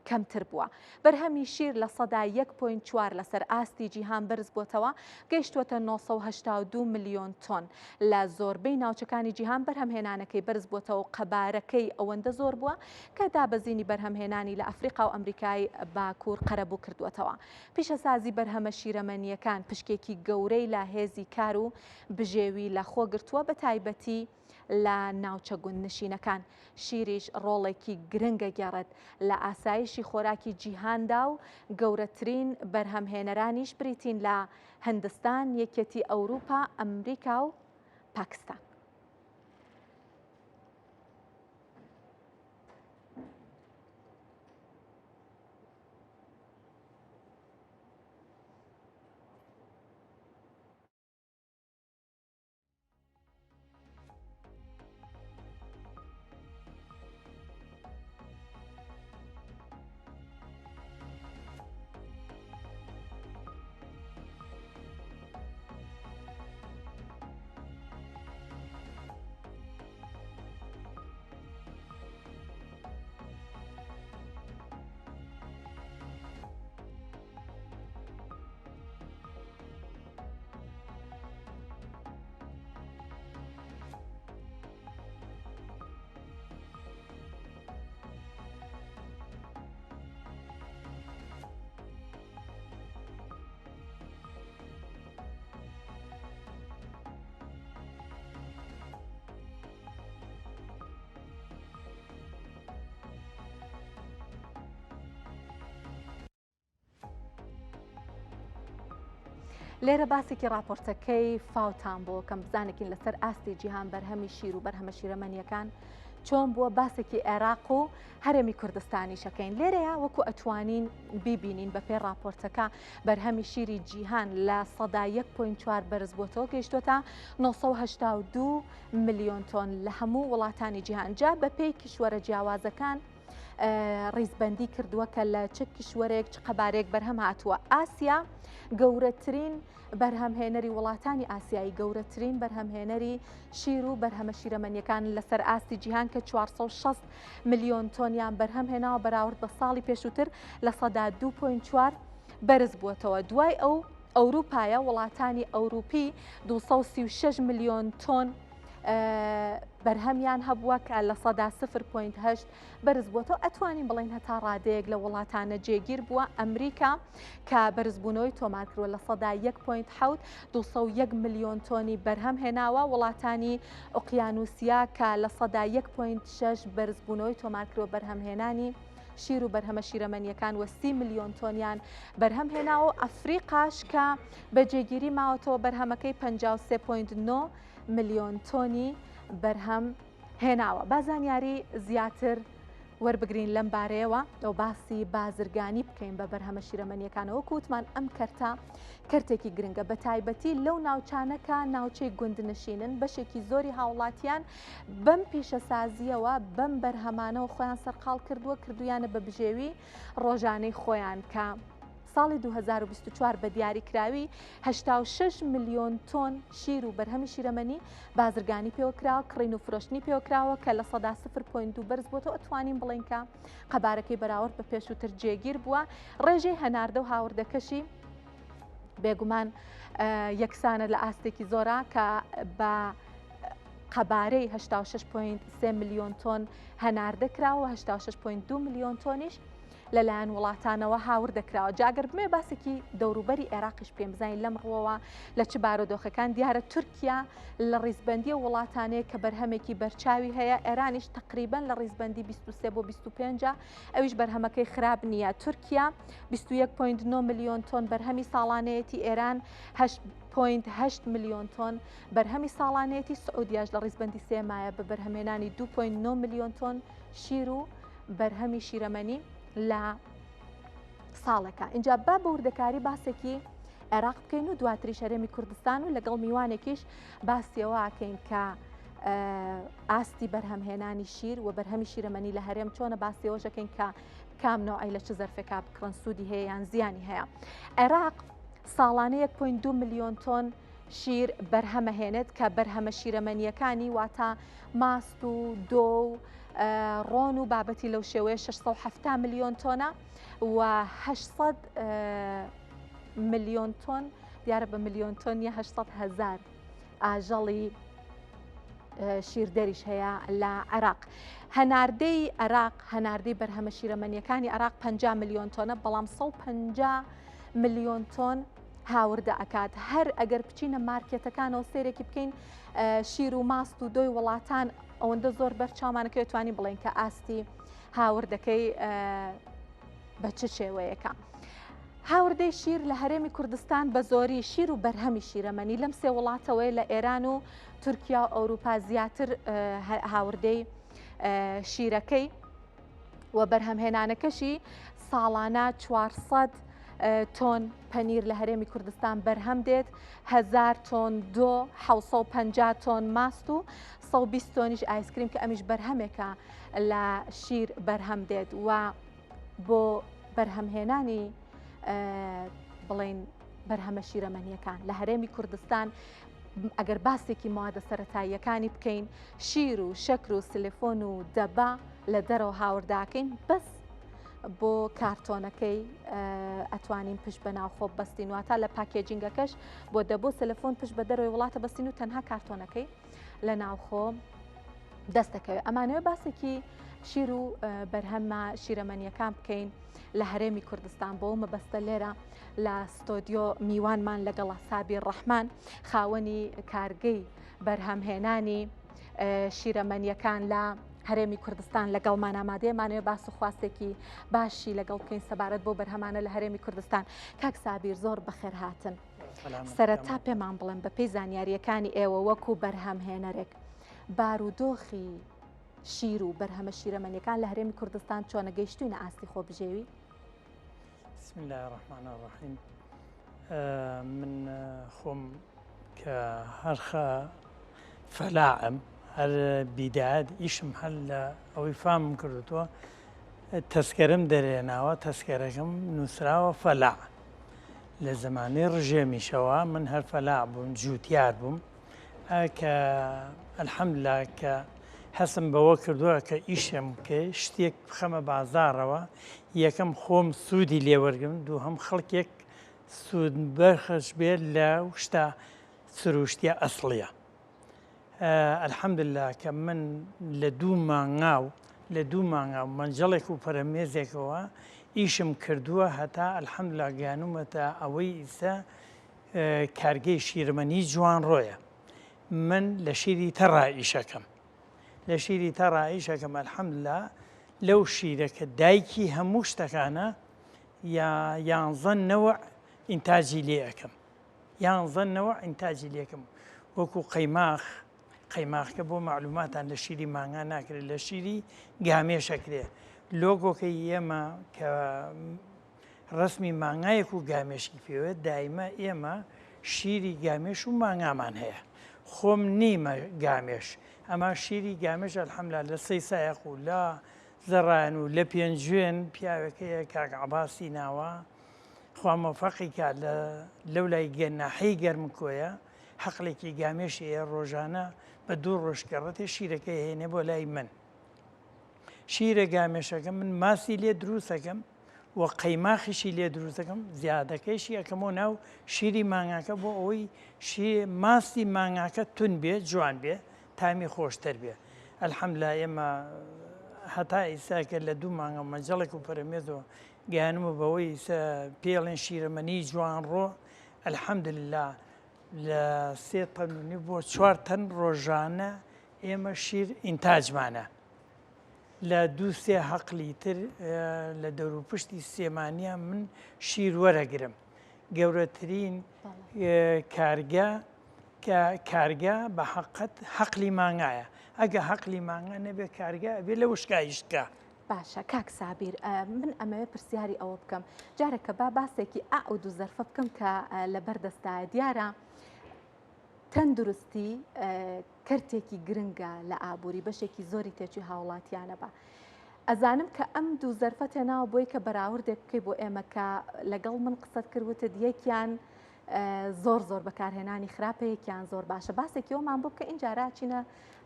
کەمتر بووە بەرهەمی شیر لە سەدا 1.4 لەسەر ئاستی جیهان بەرز بۆتەوە گەیشتوەتە 982 ملیۆن تۆن لە زۆربەی ناوچەکانی جیهان بەرهەمهێنانەکەی بەرز بۆتەوە و قەبارەکەی ئەوەندە زۆر بووە کە دابەزینی بەرهەمهێنانی لە ئەفریقا و ئەمریکای باکوور قەرەبوو کردوێتەوە پیشەسازی بەرهەمە شیرەمەنیەکان پشکێکی گەورەی لە هێزی کار و بژێوی لە خۆ گرتووە بە تایبەتی لە ناوچە گوندنشینەکان شیریش ڕۆڵێکی گرنگە گێڕێت لە ئاسایشی خۆراکی جیهاندا و گەورەترین بەرهەمهێنەرانیش بریتین لە هەندستان یەکێتی ئەوروپا ئەمریکا و پاکستان لێرە باسێکی راپۆرتەکەی فاوتان بۆ کەم بزانێکین لەسەر ئاستی جیهان بەرهەمی شیر و بەرهەمە شیرەمەنیەکان چۆن بووە باسێکی عێراق و هەرێمی کوردستانی شەکەین لێرەیە وەکو ئەتوانین بیبینین بە پێی راپۆرتەکە بەرهەمی شیری جیهان لە سەدا 1.4 بەرز بۆتەوە گەیشتوتە 982 ملیۆن تۆن لە هەموو وڵاتانی جیهان جا بە پێی کشوەرە جیاوازەکان ڕیزبەندی کردووە کە لە چ کشوەرێک چ قەبارێک بەرهەم هاتووە ئاسیا گەورەترین بەرهەمهێنەری وڵاتانی ئاسیایی گەورەترین بەرهەمهێنەری شیر و بەرهەمە شیرەمەنیەکان لەسەر ئاستی جیهان کە 460 ملیۆن تۆنیان بەرهەم هێناوە بەراورد بە ساڵی پێشووتر لە سەدا 2.4 بەرز بووەتەوە. دوای ئەو ئەوروپایە وڵاتانی ئەوروپی 236 ملیۆن تۆن بەرهەمیان هەبووە کە لە سەدا 0.8 بەرز بووەوە. ئەتوانین بڵین هەتا ڕادەیەک لە وڵاتانە جێگیر بووە. ئەمریکا کە بەرزبوونەوەی تۆمارکردووە لە سەدا 1.7 201 ملیۆن تۆنی بەرهەم هێناوە. وڵاتانی ئۆقیانوسیا کە لە سەدا 1.6 بەرزبوونەوەی تۆمارکردووە بەرهەمهێنانی شیر و بەرهەمە شیرەمەنیەکان و 30 ملیۆن تۆنیان بەرهەم هێناوە. ئەفریقاش کە بە جێگیری ماوەتەوە بەرهەمەکەی 53.9 ملیۆن تۆنی بەرهەم هێناوە. بازانیاری زیاتر وەربگرین لەم بارەیەوە ئەو باسی بازرگانی بکەین بە بەرهەمە شیرەمەنیەکانەوە. کووتمان ئەم کەرتە کەرتێکی گرنگە بە تایبەتی لەو ناوچانەکە ناوچەی گوندنشینن. بەشێکی زۆری هاوڵاتیان بەم پیشەسازیەوە بەم بەرهەمانەوە خۆیان سەرقاڵ کردویانە بە بژێوی ڕۆژانەی خۆیان کە ساڵی 2024 بە دیاریکراوی 86 ملیۆن تۆن شیر و بەرهەمی شیرەمەنی بازرگانی پێوەکراوە، کڕین و فرۆشتنی پێوەکراوە کە لە سەدا 0.2 بەرز بووەوە. ئەتوانین بڵین کە قەبارەکەی بەراورد بە پێشووتر جێگیر بووە. ڕێژەی هەناردە و هاوردەکەشی بێگومان یەکسانە لە ئاستێکی زۆرە کە بە قەبارەی 86.3 ملیۆن تۆن هەناردەکراوە، 86.2 ملیۆن تۆنیش لەلایەن وڵاتانەوە هاور دەکراوە. جاگەر بمێ باسێکی دەوروبەری عێراقیش پێم بزانین لەم ڕۆوە لە چ بارودۆخەکان دیارە تورکیا لە ڕیزبەندی وڵاتانەیە کە بەرهەمێکی بەرچاوی هەیە. ئێرانیش تقریبان لە ڕیزبەندی 23 بۆ 25 ئەویش بەرهەمەکەی خراپ نییە. تورکیا 21.9 ملیۆن تۆن بەرهەمی ساڵانەیەتی، ئێران 8.8 ملیۆن تۆن بەرهەمی ساڵانەیەتی، سعودیاش لە ڕیزبەندی سێمایە بە بەرهەمێنانی 2.9 ملیۆن تۆن شیر و بەرهەمی شیرەمەنی لە ساڵەکە. اینجا با بەوردەکاری باسێکی عێراق بکەین و دواتری شەرێمی کوردستان و لەگەڵ میوانێکیش باسیەوە ئاکەین کە ئاستی بەرهەمهێنانی شیر و بەرهەمی شیرەمەنی لە هەرێم چۆنە باسیەوەشەکەین کە کام نوعی لە چ زەرفێکا بکڕن سوودی هەیە یان زیانی هەیە. عێراق ساڵانە 1.2 ملیۆن تۆن شیر بەرهەمە هێنێت کە بەرهەمە شیرەمەنیەکانی واتە ماست و دۆ و ڕۆن و بابەتی لەو شێوەیە 670 ملیۆن تۆنە و 800 ملیۆن تۆن دیارە بە ملیۆن تۆنیە 800,000 ئاژەڵی شیردەریش هەیە لە عێراق. هەناردەی عێراق هەناردەی بەرهەمە شیرەمەنیەکانی عێراق 50 ملیۆن تۆنە، بەڵام 150 ملیۆن تۆن هاوردە ئەکات. هەر ئەگەر بچینە مارکێتەکانەوە سێرێکی بکەین شیر و ماست و دۆی وڵاتان ئەوەندە زۆر بەرچاومانەکە توانی بڵێن کە ئاستی هاوردەکەی بە چ شێوەیەکە. هاوردەی شیر لە هەرێمی کوردستان بە زۆری شیر و بەرهەمی شیرەمەنی لەم سێ وڵاتەوەی لە ئێران و تورکیا و ئەوروپا زیاتر هاوردەی شیرەکەی و بەرهەمهێنانەکەشی ساڵانە 400 تۆن پەنیر لە هەرێمی کوردستان بەرهەم دێت، 1000 تۆن دۆ، 750 تۆن ماست و 120 تۆنیش ئایسکریم کە ئەمیش بەرهەمێکە لە شیر بەرهەم دێت. و بۆ بەرهەمهێنانی بڵین بەرهەمە شیرەمەنیەکان لە هەرێمی کوردستان ئەگەر باسێکی موادە سەرەتاییەکانی بکەین شیر و شەکر و سلێفۆن و دەبا لە دەرەوە هاورداکەین بەس بۆ کارتۆنەکەی ئەتوانین پشت بە ناوخۆ بەستین، واتە لە پاکێجینگەکەش بۆ دەبۆ سلێفۆن پشت بە دەرەوەی وڵاتە بەستین و تەنها کارتۆنەکەی لە ناوخۆ دەستەکەوێت. ئەمانەوە باسێکی شیر و بەرهەمە شیرەمەنیەکان بکەین لە هەرێمی کوردستان. بۆ مەبەستە لێرە لە ستۆدیۆ میوانمان لەگەڵ سابیر ڕەحمان خاوەنی کارگەی بەرهەمهێنانی شیرەمەنیەکان لە هەرێمی کوردستان لەگەڵمان ئامادەیەمانەوە باس و خواستێکی باشی لەگەڵ بکەین سەبارەت بۆ بەرهەمانە لە هەرێمی کوردستان. کاک سابیر زۆر بەخێر هاتن. سەرەتا پێمان بڵێن بە پێی زانیاریەکانی ئێوە وەکو بەرهەمهێنەرێک بارودۆخی شیر و بەرهەمە شیرەمەنیەکان لە هەرێمی کوردستان چۆنە گەیشتوینە ئاستی خۆبژێوی؟ بسم الله الرحمن الرحیم. من خۆم کە هەرخە فەلاعم هەر بیداد ئیشم هەر لە ئەوەی فامم کردووە تەسکەرم دەرێناوە، تەسکەرەکەم نووسراوە فەلاع. لە زمانەی ڕژێمیشەوە من هەر فەلاع بووم، جووتیار بووم کە ئەلحەمدوللا کە هەسم بەوە کردووە کە ئیشم کە شتێک بخەمە بازارەوە یەکەم خۆم سوودی لێوەرگم دووهەم خەڵکێک سوود بەرخەش بێت لە شتا سروشتیە ئەسڵیە. ئەلحەمدلله کە من لە دوو مانگا و مەنجەڵێک و پەرەمێزێکەوە ئیشم کردووە هەتا ئەلحەمدلله گیانومەتە ئەوەی ئیستا کارگەی شیرمەنی جوان ڕۆیە. من لە شیری تەڕا ئیشەکەم ئەلحەمدلله لەو شیرەکە دایکی هەموو شتەکانە 11 نەوع ئینتاجی لێ ئەەکەم وەکو قەیماخکە بۆ معلوماتان لە شیری مانگا ناکرێت لە شیری گامێشەکرێ لۆگۆکەی ئێمە کە ڕسمی مانگایەک و گامێشی پێوێت دایمە ئێمە شیری گامێش و مانگامان هەیە خۆم نیمە گامێش ئەمە شیری گامێش ئەلحەمدلله لە سەیسایەق و لە زەڕایەن و لە پێنجوێن پیاوەکەیە کاک عەباسی ناوە خوا مەوفەقی کات لەو لای ناحەی گەرمکۆیە حەقڵێکی گامێشی هەیە ڕۆژانە بە 2 ڕۆژکەڕەتێ شیرەکەی هێنێ بۆ لای من شیرە گامێشەکە من ماسی لێ دروستەکەم و قەیماخیشی لێ دروستەکەم زیادەکەیشی ئەەکەمەوە ناو شیری مانگاکە بۆ ئەوەی ماسی مانگاکە تون بێ جوان بێ تامی خۆشتر بێ ئەلحەمدلله ئێمە هەتا ئیساکە لە 2 مانگە مەنجەڵێک و پەرەمێزەوە گیانمە بەوەی پێڵێن شیرەمەنی جوان ڕۆ ئەلحەمدلله لە 3 تەن بۆ 4 تەن ڕۆژانە ئێمە شیر ئینتاجمانە لە 2-3 حەقلی تر لە دەوروپشتی سێمانیا من شیر وەرەگرم گەورەترین کارگا بە حەقەت حەقلی مانگایە ئەگە حەقلی مانگا نەبێ کارگا ئەبێ لە وشکایشتکە. باشە کاک سابیر من ئەمەوێ پرسیاری ئەوە بکەم جارێکە باسێکی ئاود و زەرفە بکەم کە لە بەردەستایە دیارە تەندروستی کەرتێکی گرنگە لە ئابووری بەشێکی زۆری تێکی هاوڵاتیانە بە ئەزانم کە ئەم دوو زەرفە تێناوە بۆی کە بەراوردێک بکەی بۆ ئێمە کە لەگەڵ من قسەت کردوتت یەکیان زۆر بەکارهێنانی خراپەیەکیان زۆر باشە باسێکی ئەومان بۆ بکە ئینجارە چینە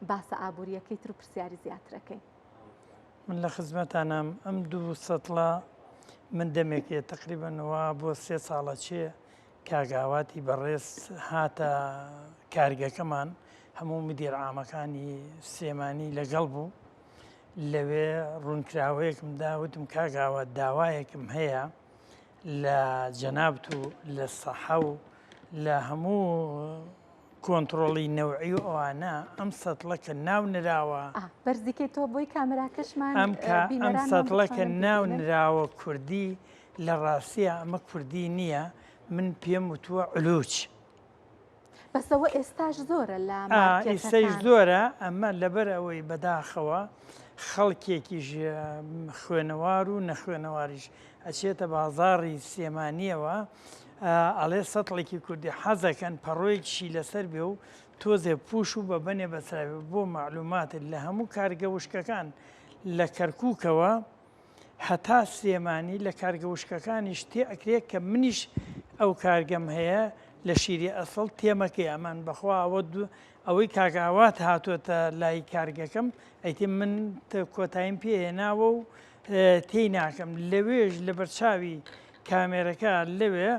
باسە ئابوووریەکەی تر و پرسیاری زیاترەکەی. من لە خزمەتانم ئەم 2 سەتڵە من دەمێکێ تقریبەنەوە بۆ 3 ساڵە چێ کاگاواتی بەڕێز هاتە کارگەکەمان هەموو مدیر عامەکانی سێمانی لەگەڵ بوو لەوێ ڕوونکراوەیەکم داوتم کاگاوە داوایەکم هەیە لە جەنابەت و لە سەحە و لە هەموو کۆنتترۆڵی نەوعی و ئەوانە ئەم سەتڵە کە ناو نراوە بەرزیکەی تۆ بۆی کامراکەشمان ئەم سەتڵە کە ناو نراوە کوردی لە ڕاستیە ئەمە کوردی نییە من پێم وتووە علوچ بەسەوە ئێستاش زۆرە لە ئێستای زۆرە ئەمە لەبەر ئەوەی بەداخەوە خەڵکێکیش خوێنەوار و نەخوێنەواریش ئەچێتە بازاڕی سێمانیەوە ئەڵێ سەتڵێکی کوردی حەزەکەن پەڕۆیەکیشی لەسەر بێ و تۆزێ پوش و بە بەنێ بەسراوێ بۆ معلوماتت لە هەموو کارگە وشکەکان لە کەرکووکەوە هەتا سێمانی لە کارگە وشکەکانیش تێ ئەکرێت کە منیش ئەو کارگەم هەیە لە شیری ئەسڵ تێمەکەی ئەمان بەخوا ئەوەی کاگاوات هاتوۆتە لای کارگەکەم ئەیتی من کۆتاییم پێهێناوە و تێی ناکەم لەوێژ لە بەرچاوی کامێرەکە لەوێ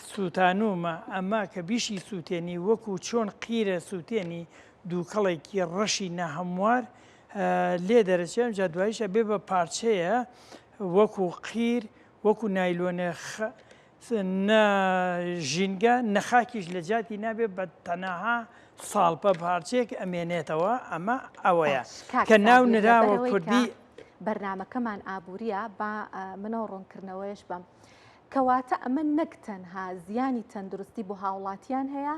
سووتانومە ئەما کە بیشی سووتێنی وەکو چۆن قیرە سووتێنی دووکەڵێکی ڕەشی نەهەموار لێ دەرەچێم جا دواییشە بێ بە پارچەیە وەکو قیر وەکو نایلۆنە ژینگە نەخاکیش لە جاتی نابێت بە تەنەها ساڵپە پارچێک ئەمێنێتەوە ئەمە ئەوەیە کە ناو نراوە کوردی بەرنامەکەمان ئابوووریە بە منەوە ڕوونکردنەوەیش بم کەواتە ئەمە نەک تەنها زیانی تەندروستی بۆ هاوڵاتیان هەیە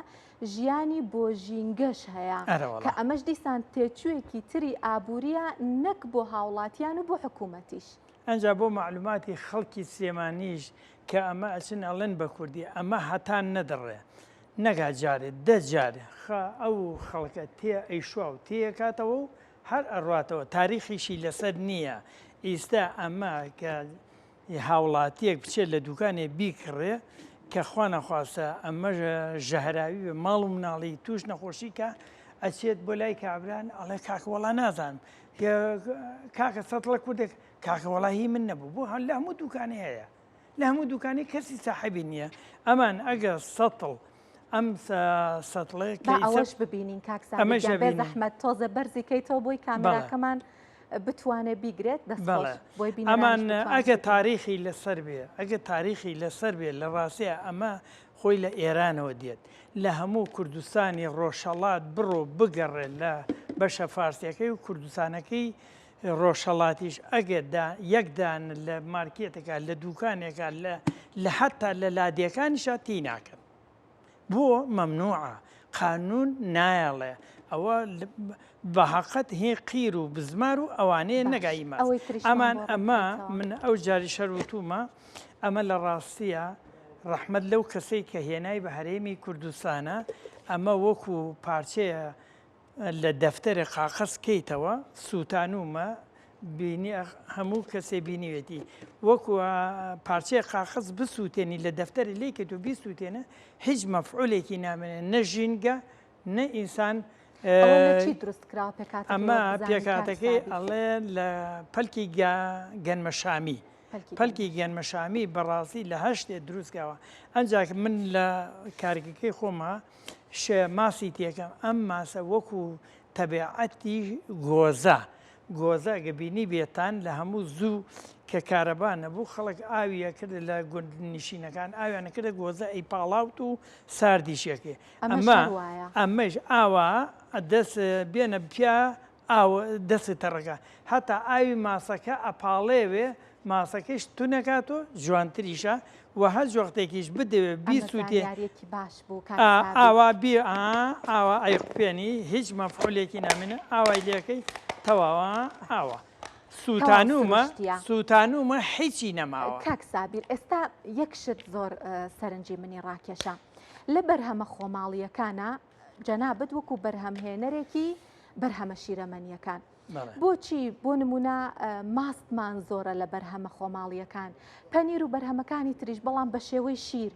ژیانی بۆ ژینگەش هەیە کە ئەمەش دیسان تێچوویەکی تری ئابوووریە نەک بۆ هاوڵاتیان و بۆ حکوومەتیش ئەنجا بۆ معلوماتی خەڵکی سێمانیش کە ئەمە ئەچن ئەڵێن بە کوردی ئەمە هەتان نەدەڕێ نەگا جارێت 10 جارێ ئەو خەڵکە تێ ئەیشوا و تێکاتەوە و هەر ئەڕاتەوە تاریخیشی لەسەر نییە ئێستا ئەمە کە هاوڵاتیەک بچێت لە دوکانێ بیکڕێ کە خوا نەخواستە ئەمە ژەهراوی بێ ماڵ و مناڵی توش نەخۆشی کە ئەچێت بۆ لای کابران ئەڵێ کاکە وەڵا نازانم کاکە سەتڵە کوردێک کاکە وەڵاهی من نەبوو بۆ لە هەموو دوکانی هەیە لە هەموو دوکانی کەسی ساحبی نییە ئەمان ئەگە سەتڵ ئەم سەتڵێک ئەوەش ببینین کاکسان زەحمەت تۆزە بەرزیکەیتەوە بۆی کامێراکەمان بتوانێت بیگرێت ئەمان ئەگە تاریخی لەسەر بێ ئەگە تاریخی لەسەر بێت لە ڕاستەیە ئەمە خۆی لە ئێرانەوە دێت لە هەموو کوردستانی ڕۆژهەڵات بڕۆ بگەڕێت لە بەشە فارسیەکەی و کوردستانەکەی ڕۆژهەڵاتیش ئەگەدا یەکدان لە مارکێتەکە لە دوکانێکە لە حتا لە لادیەکانیشا تی ناکەن بۆ مەمنوعە قانون نایەڵێ ئەوە بەحەقەت هێ قیر و بزمار و ئەوانەیە نەگایمە ئەمان ئەمە من ئەو جاری شەروتومە ئەمە لە ڕاستیە ڕەحمەت لەو کەسەی کە هێنای بە هەرێمی کوردستانە ئەمە وەکو پارچەیە لە دەفتەرە قاقەس کەیتەوە سووتانومە بینی هەموو کەسێ بینیوێتی وەکو پارچەیە قاقەس بسووتێنی لە دەفتەری لێ کە تۆ بیسووتێنە هیچ مەفعولێکی نامێنێ نە ژینگە نە ئینسان ئەمە پێکاتەکەی ئەڵێ لە پەلکی گەنمەشامی پەلکی گەنمەشامی بەڕاستی لە هەشتێ دروستکەوە ئەنجاکە من لە کارگەکەی خۆمە ماسی تێکەم ئەم ماسە وەکو تەبیعەتی گۆزە گەبینی بێتان لە هەموو زوو کە کارەبا نەبوو خەڵک ئاویە کرد لە گوندنشینەکان ئاویانە کردە گۆزە ئەی پاڵاوت و ساردیشەکێ ئەمەش ئاوا دەست بێنە پیا دەست تەڕەکە هەتا ئاوی ماسەکە ئەپاڵێوێ ماسەکەش تو نەکاتۆ جوانتریشە و هەر جوختێکیش بدەوێ بیسووتێ ئاوا ئاوا ئەیقپێنی هیچ مەفعولێکی نامێنە ئاوای لەکەی تەواوە ئاوە سووتانومە هیچی نەماوە کاک سابیر ئێستا یەکشت زۆر سەرنجی منی ڕاکێشە لە بەرهەمە خۆماڵیەکانە جەنابەت وەکو بەرهەمهێنەرێکی بەرهەمە شیرەمەنیەکان بۆچی بۆ نمونە ماستمان زۆرە لە بەرهەمە خۆماڵیەکان پەنیر و بەرهەمەکانی تریش بەڵام بە شێوەی شیر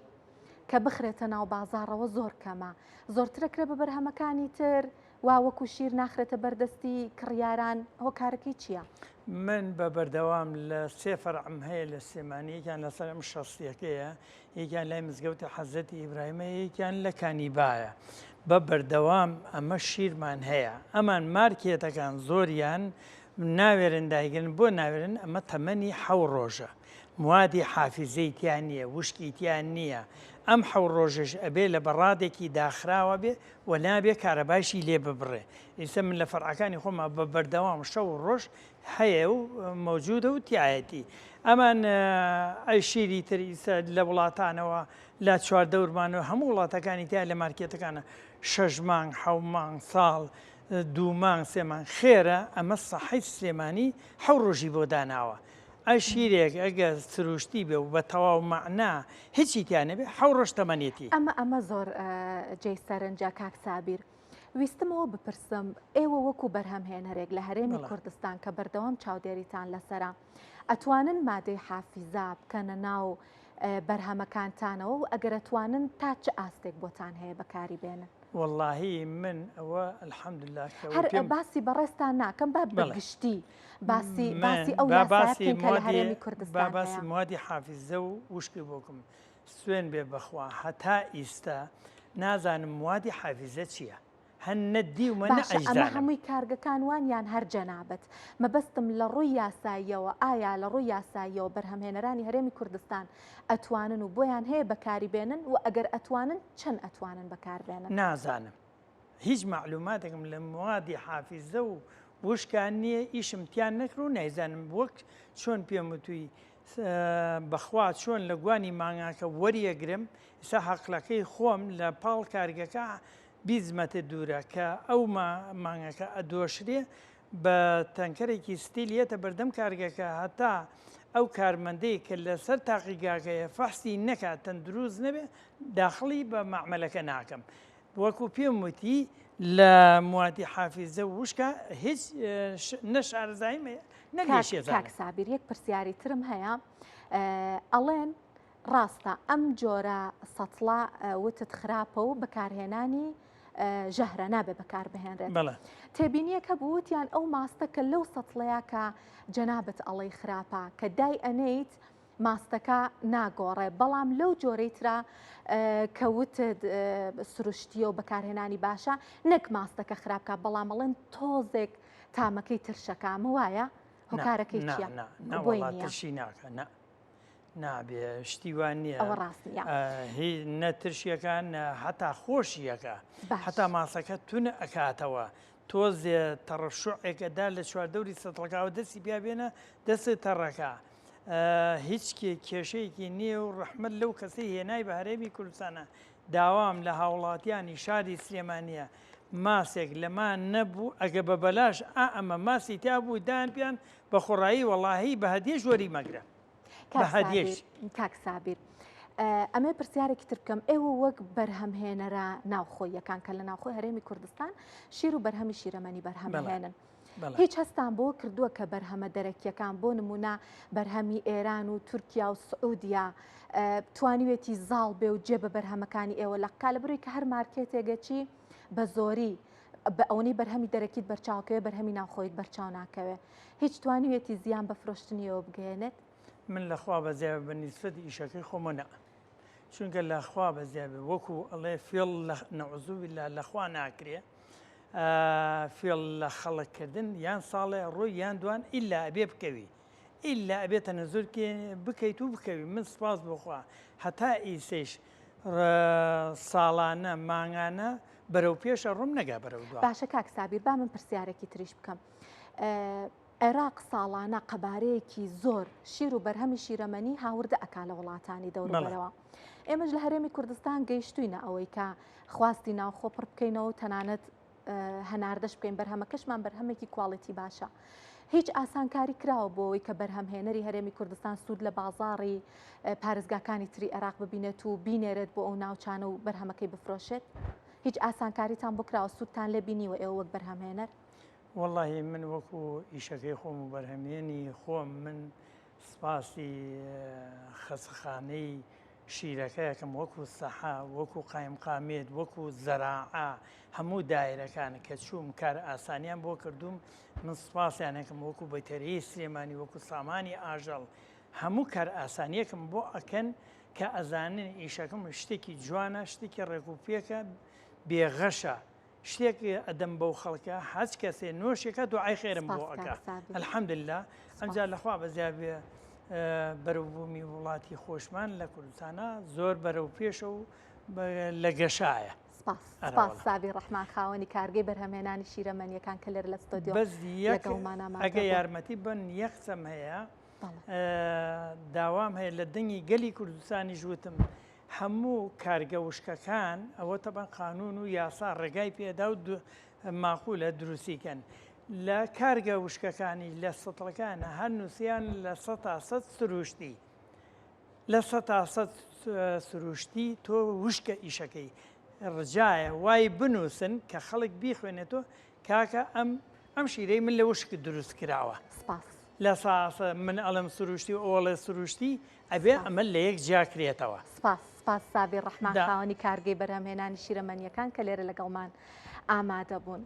کە بخرێتە ناو بازاڕەوە زۆر کەمە زۆرترەکرێ بە بەرهەمەکانی تر وا وەکو شیر ناخرێتە بەردەستی کڕیاران ئەوە کارەکەی چییە؟ من بە بەردەوام لە سێ فەرعم هەیە لە سلێمانی یەکیان لەسەر ئەم شەخسیەکەیە یەکیان لای مزگەوتی حەزرەتی ئیبراهیمە یەکیان لە کانیبایە بە بەردەوام ئەمە شیرمان هەیە ئەمان مارکێتەکان زۆریان ناوێرن دایگرن بۆ ناوێرن ئەمە تەمەنی 7 ڕۆژە موادی حافیزەی تیان نییە وشکی تیان نییە ئەم 7 ڕۆژش ئەبێ لە بەڕادێکی داخراوە بێ و نابێ کارەباشی لێ ببڕێ ئیسە من لە فەرعەکانی خۆمە بە بەردەوام 6 ڕۆژ هەیە و مەوجودە و تایەتی ئەمان ئەی شیری تر ئیسە لە وڵاتانەوە لا چواردەورمانەوە هەموو وڵاتەکانی تیا لە مارکێتەکانە 6 مانگ 7 مانگ ساڵ 2 مانگ 3 مانگ خێرە ئەمە سەحەی سلێمانی 7 ڕۆژی بۆ داناوە ئەی شیرێک ئەگە سروشتی بێ و بە تەواو مەعنا هیچی تیانە بێ 7 ڕۆژ تەمەنێتی ئەمە زۆر جێی سەرنجە کاک سابیر ویستمەوە بپرسم ئێوە وەکو بەرهەمهێنەرێک لە هەرێمی کوردستان کە بەردەوام چاودێریتان لەسەرا ئەتوانن مادەی حافیزا بکەنە ناو بەرهەمەکانتانەوە و ئەگەر ئەتوانن تا چه ئاستێک بۆتان هەیە بەکاری بێنن واللهی من ئەوە الحەمدلله هەر باسی بەڕێستان ناکەم با بەگشتی باسی ئەو یاسایەکەن کە لە هەرێمی کوردستان هەیە باسی موادی حافیزە و وشکی بۆکم سوێن بێ بەخوا هەتا ئیستا نازانم موادی حافیزە چییە هەنەدی و منە ئەمە هەمووی کارگەکان وانیان هەر جەنابەت مەبەستم لە ڕووی یاساییەوە ئایا لە ڕووی یاساییەوە بەرهەمهێنەرانی هەرێمی کوردستان ئەتوانن و بۆیان هەیە بەکاری بێنن و ئەگەر ئەتوانن چەند ئەتوانن بەکاربێنن نازانم هیچ معلوماتێکم لە موادی حافیزە و وشکان نییە ئیشمتیان نەکر و نایزانم وەک چۆن پێم وتووی بەخوا چۆن لە گوانی مانگاکە وەریەگرم ئستا حەقلەکەی خۆم لە پاڵ کارگەکە بیزمەتە دوورە کە ئەو مانگەکە ئەدۆشرێ بە تەنکەرێکی ستیلێتە بەردەم کارگەکە هەتا ئەو کارمەندەی کە لەسەر تاقیگاکەیە فەحسی نەکات تەندروست نەبێ داخڵی بە مەعمەلەکە ناکەم وەکو پێم وتی لە موادی حافیزە وشکە هیچ نەشارەزاییم کاک سابیر یەک پرسیاری ترم هەیە ئەڵێن ڕاستە ئەم جۆرە سەتڵە وتت خراپە و بەکارهێنانی ژەهرە نابێ بەکار بهێنرێت. تێبینیەکە بوتیان ئەو ماستەکە لەو سەتڵەیە کە جەنابەت ئەڵەی خراپە کە دای ئەنەیت ماستەکە ناگۆڕێ، بەڵام لەو جۆرەی ترا کەوتت سروشتیە و بەکارهێنانی باشە نەک ماستەکە خراپکە، بەڵام ئەڵێن تۆزێک تامەکەی ترشەکەمە وایە هۆکارەکەی چیە؟ ترشی ناکە نابێ شتیوان نییە ئەوە ڕاست نیە هی نەترشیەکان هەتا خۆشیەکە هەتا ماسەکە تونە ئەکاتەوە تۆزێ تەڕەشوعێکەدا لە چواردەوری سەتڵکاوە دەستی پیا بێنە دەست تەڕەکە هیچ کێشەیەکی نییە و ڕەحمەت لەو کەسەی هێنای بە هەرێمی کوردستانە داوام لە هاوڵاتیانی شاری سلێمانیە ماسێک لەمان نەبوو ئەگە بە بەلاش ئەمە ماسی تا بوو دان پیان بە خۆڕایی وەڵاهی بە هەدیێش وەری مەگرە بە هەدیێش کاک سابیر ئەمە پرسیارێکی تر بکەم ئێوە وەک بەرهەمهێنەرە ناوخۆیەکان کە لە ناوخۆی هەرێمی کوردستان شیر و بەرهەمی شیرەمەنی بەرهەمهێنن هیچ هەستان بۆ کردووە کە بەرهەمە دەرەکیەکان بۆ نمونە بەرهەمی ئێران و تورکیا و سعودیا توانیوێتی زاڵ بێ و جێ بە بەرهەمەکانی ئێوە لە کالەبڕی کە هەر مارکێتێگەچی بە زۆری بە ئەوەی بەرهەمی دەرەکیت بەرچاوکەوێ بەرهەمی ناوخۆیت بەرچاو ناکەوێ هیچ توانیوێتی زیان بە فرۆشتنیەوە بگەێنێت من لەخوا بەزیابە بە نیسبەتی ئیشەکەی خۆمەنە چونکە لەخوا بەزیابێ وەکو ئەڵێ فێڵ نەعوزوو بالله لەخوا ناکرێ فێڵ لە خەڵکردن یان ساڵێ ڕۆی یان دوان ئیلا ئەبێ بکەوی ئیلا ئەبێتە نەزورکێ بکەیت و بکەوی من سپاس بخوا هەتا ئیسەیش ساڵانە مانگانە بەرەو پێشە ڕوم نەگا بەرەو دووە. باشە کاک سابیر با من پرسیارێکی تریش بکەم. عێراق ساڵانە قەبارەیەکی زۆر شیر و بەرهەمی شیرەمەنی هاوردە ئەکا لە وڵاتانی دەوروبەرەوە. ئێمەش لە هەرێمی کوردستان گەیشتوینە ئەوەی کە خواستی ناوخۆ پڕ بکەینەوە و تەنانەت هەناردەش بکەین بەرهەمەکەشمان بەرهەمێکی کواڵیتی باشە. هیچ ئاسانکاری کراوە بۆ ئەوەی کە بەرهەمهێنەری هەرێمی کوردستان سوود لە بازاڕی پارێزگاکانی تری عێراق ببینێت و بینێرێت بۆ ئەو ناوچانە و بەرهەمەکەی بفرۆشێت؟ هیچ ئاسانکاریتان بۆ کراوە سوودتان لێ بینیوە ئێوە وەک بەرهەمهێنەر؟ والله من وەکو ئیشەکەی خۆم و بەرهەمێنی خۆم من سپاسی خەسخانەی شیرەکەیەکەم وەکو سەحا وەکو قایمقامێت وەکو زەراعە هەموو دایرەکان کە چووم کار ئاسانیان بۆ کردوم من سپاسیانەکەم وەکو بەتەریی سلێمانی وەکو سامانی ئاژەڵ هەموو کار ئاسانیەکەم بۆ ئەکەن کە ئەزانن ئیشەکەم شتێکی جوانە شتێکی ڕێکوپێکە بێغەشە شتێک ئەدەم بەو خەڵکە هەچ کەسێ نوۆشێکە دوعای خێرم بۆ ئەکا الحەمدلله ئەمجا لەخوا بەزیابێ بەرەوبوومی وڵاتی خۆشمان لە کوردستانە زۆر بەرەو پێشە و لە گەشایە. سپاس سابی ڕەحمان خاوەنی کارگەی بەرهەمهێنانی شیرەمەنیەکان کە لێرە لە ستۆدیۆ ئەگە یارمەتی بن یەک قسەم هەیە داوام هەیە لە دەنگی گەلی کوردستانی ژوتم هەموو کارگە وشکەکان ئەوە تەبەن قانون و یاسا ڕێگای پێدا و ماقولە دروستیکەن لە کارگە وشکەکانی لە سەتڵەکانە هەر نووسیان لە 100 سروشتی لە 100 سروشتی تۆ وشکە ئیشەکەی ڕجایە وای بنووسن کە خەڵک بیخوێنێتەوە کاکە ئەم شیرەی من لە وشک دروست کراوە لە ساسە من ئەڵم سروشتی و ئۆڵێ سروشتی ئەبێ ئەمە لە یەک جاکرێتەوە. سپاس سابی ڕەحمان خاوەنی کارگەی بەرهەمهێنانی شیرەمەنیەکان کە لێرە لەگەڵمان ئامادە بوون.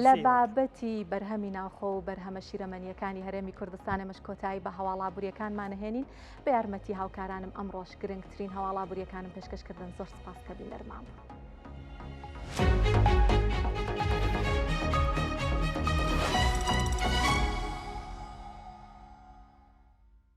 لە بابەتی بەرهەمی ناوخۆ و بەرهەمە شیرەمەنیەکانی هەرێمی کوردستانە مەشکۆتایی بە هەواڵابووریەکانمانەهێنین بە یارمەتی هاوکارانم ئەمڕۆژ گرنگترین هەواڵابووریەکانم پێشکەشکردن زۆر سپاس کە بینەرمان بوون.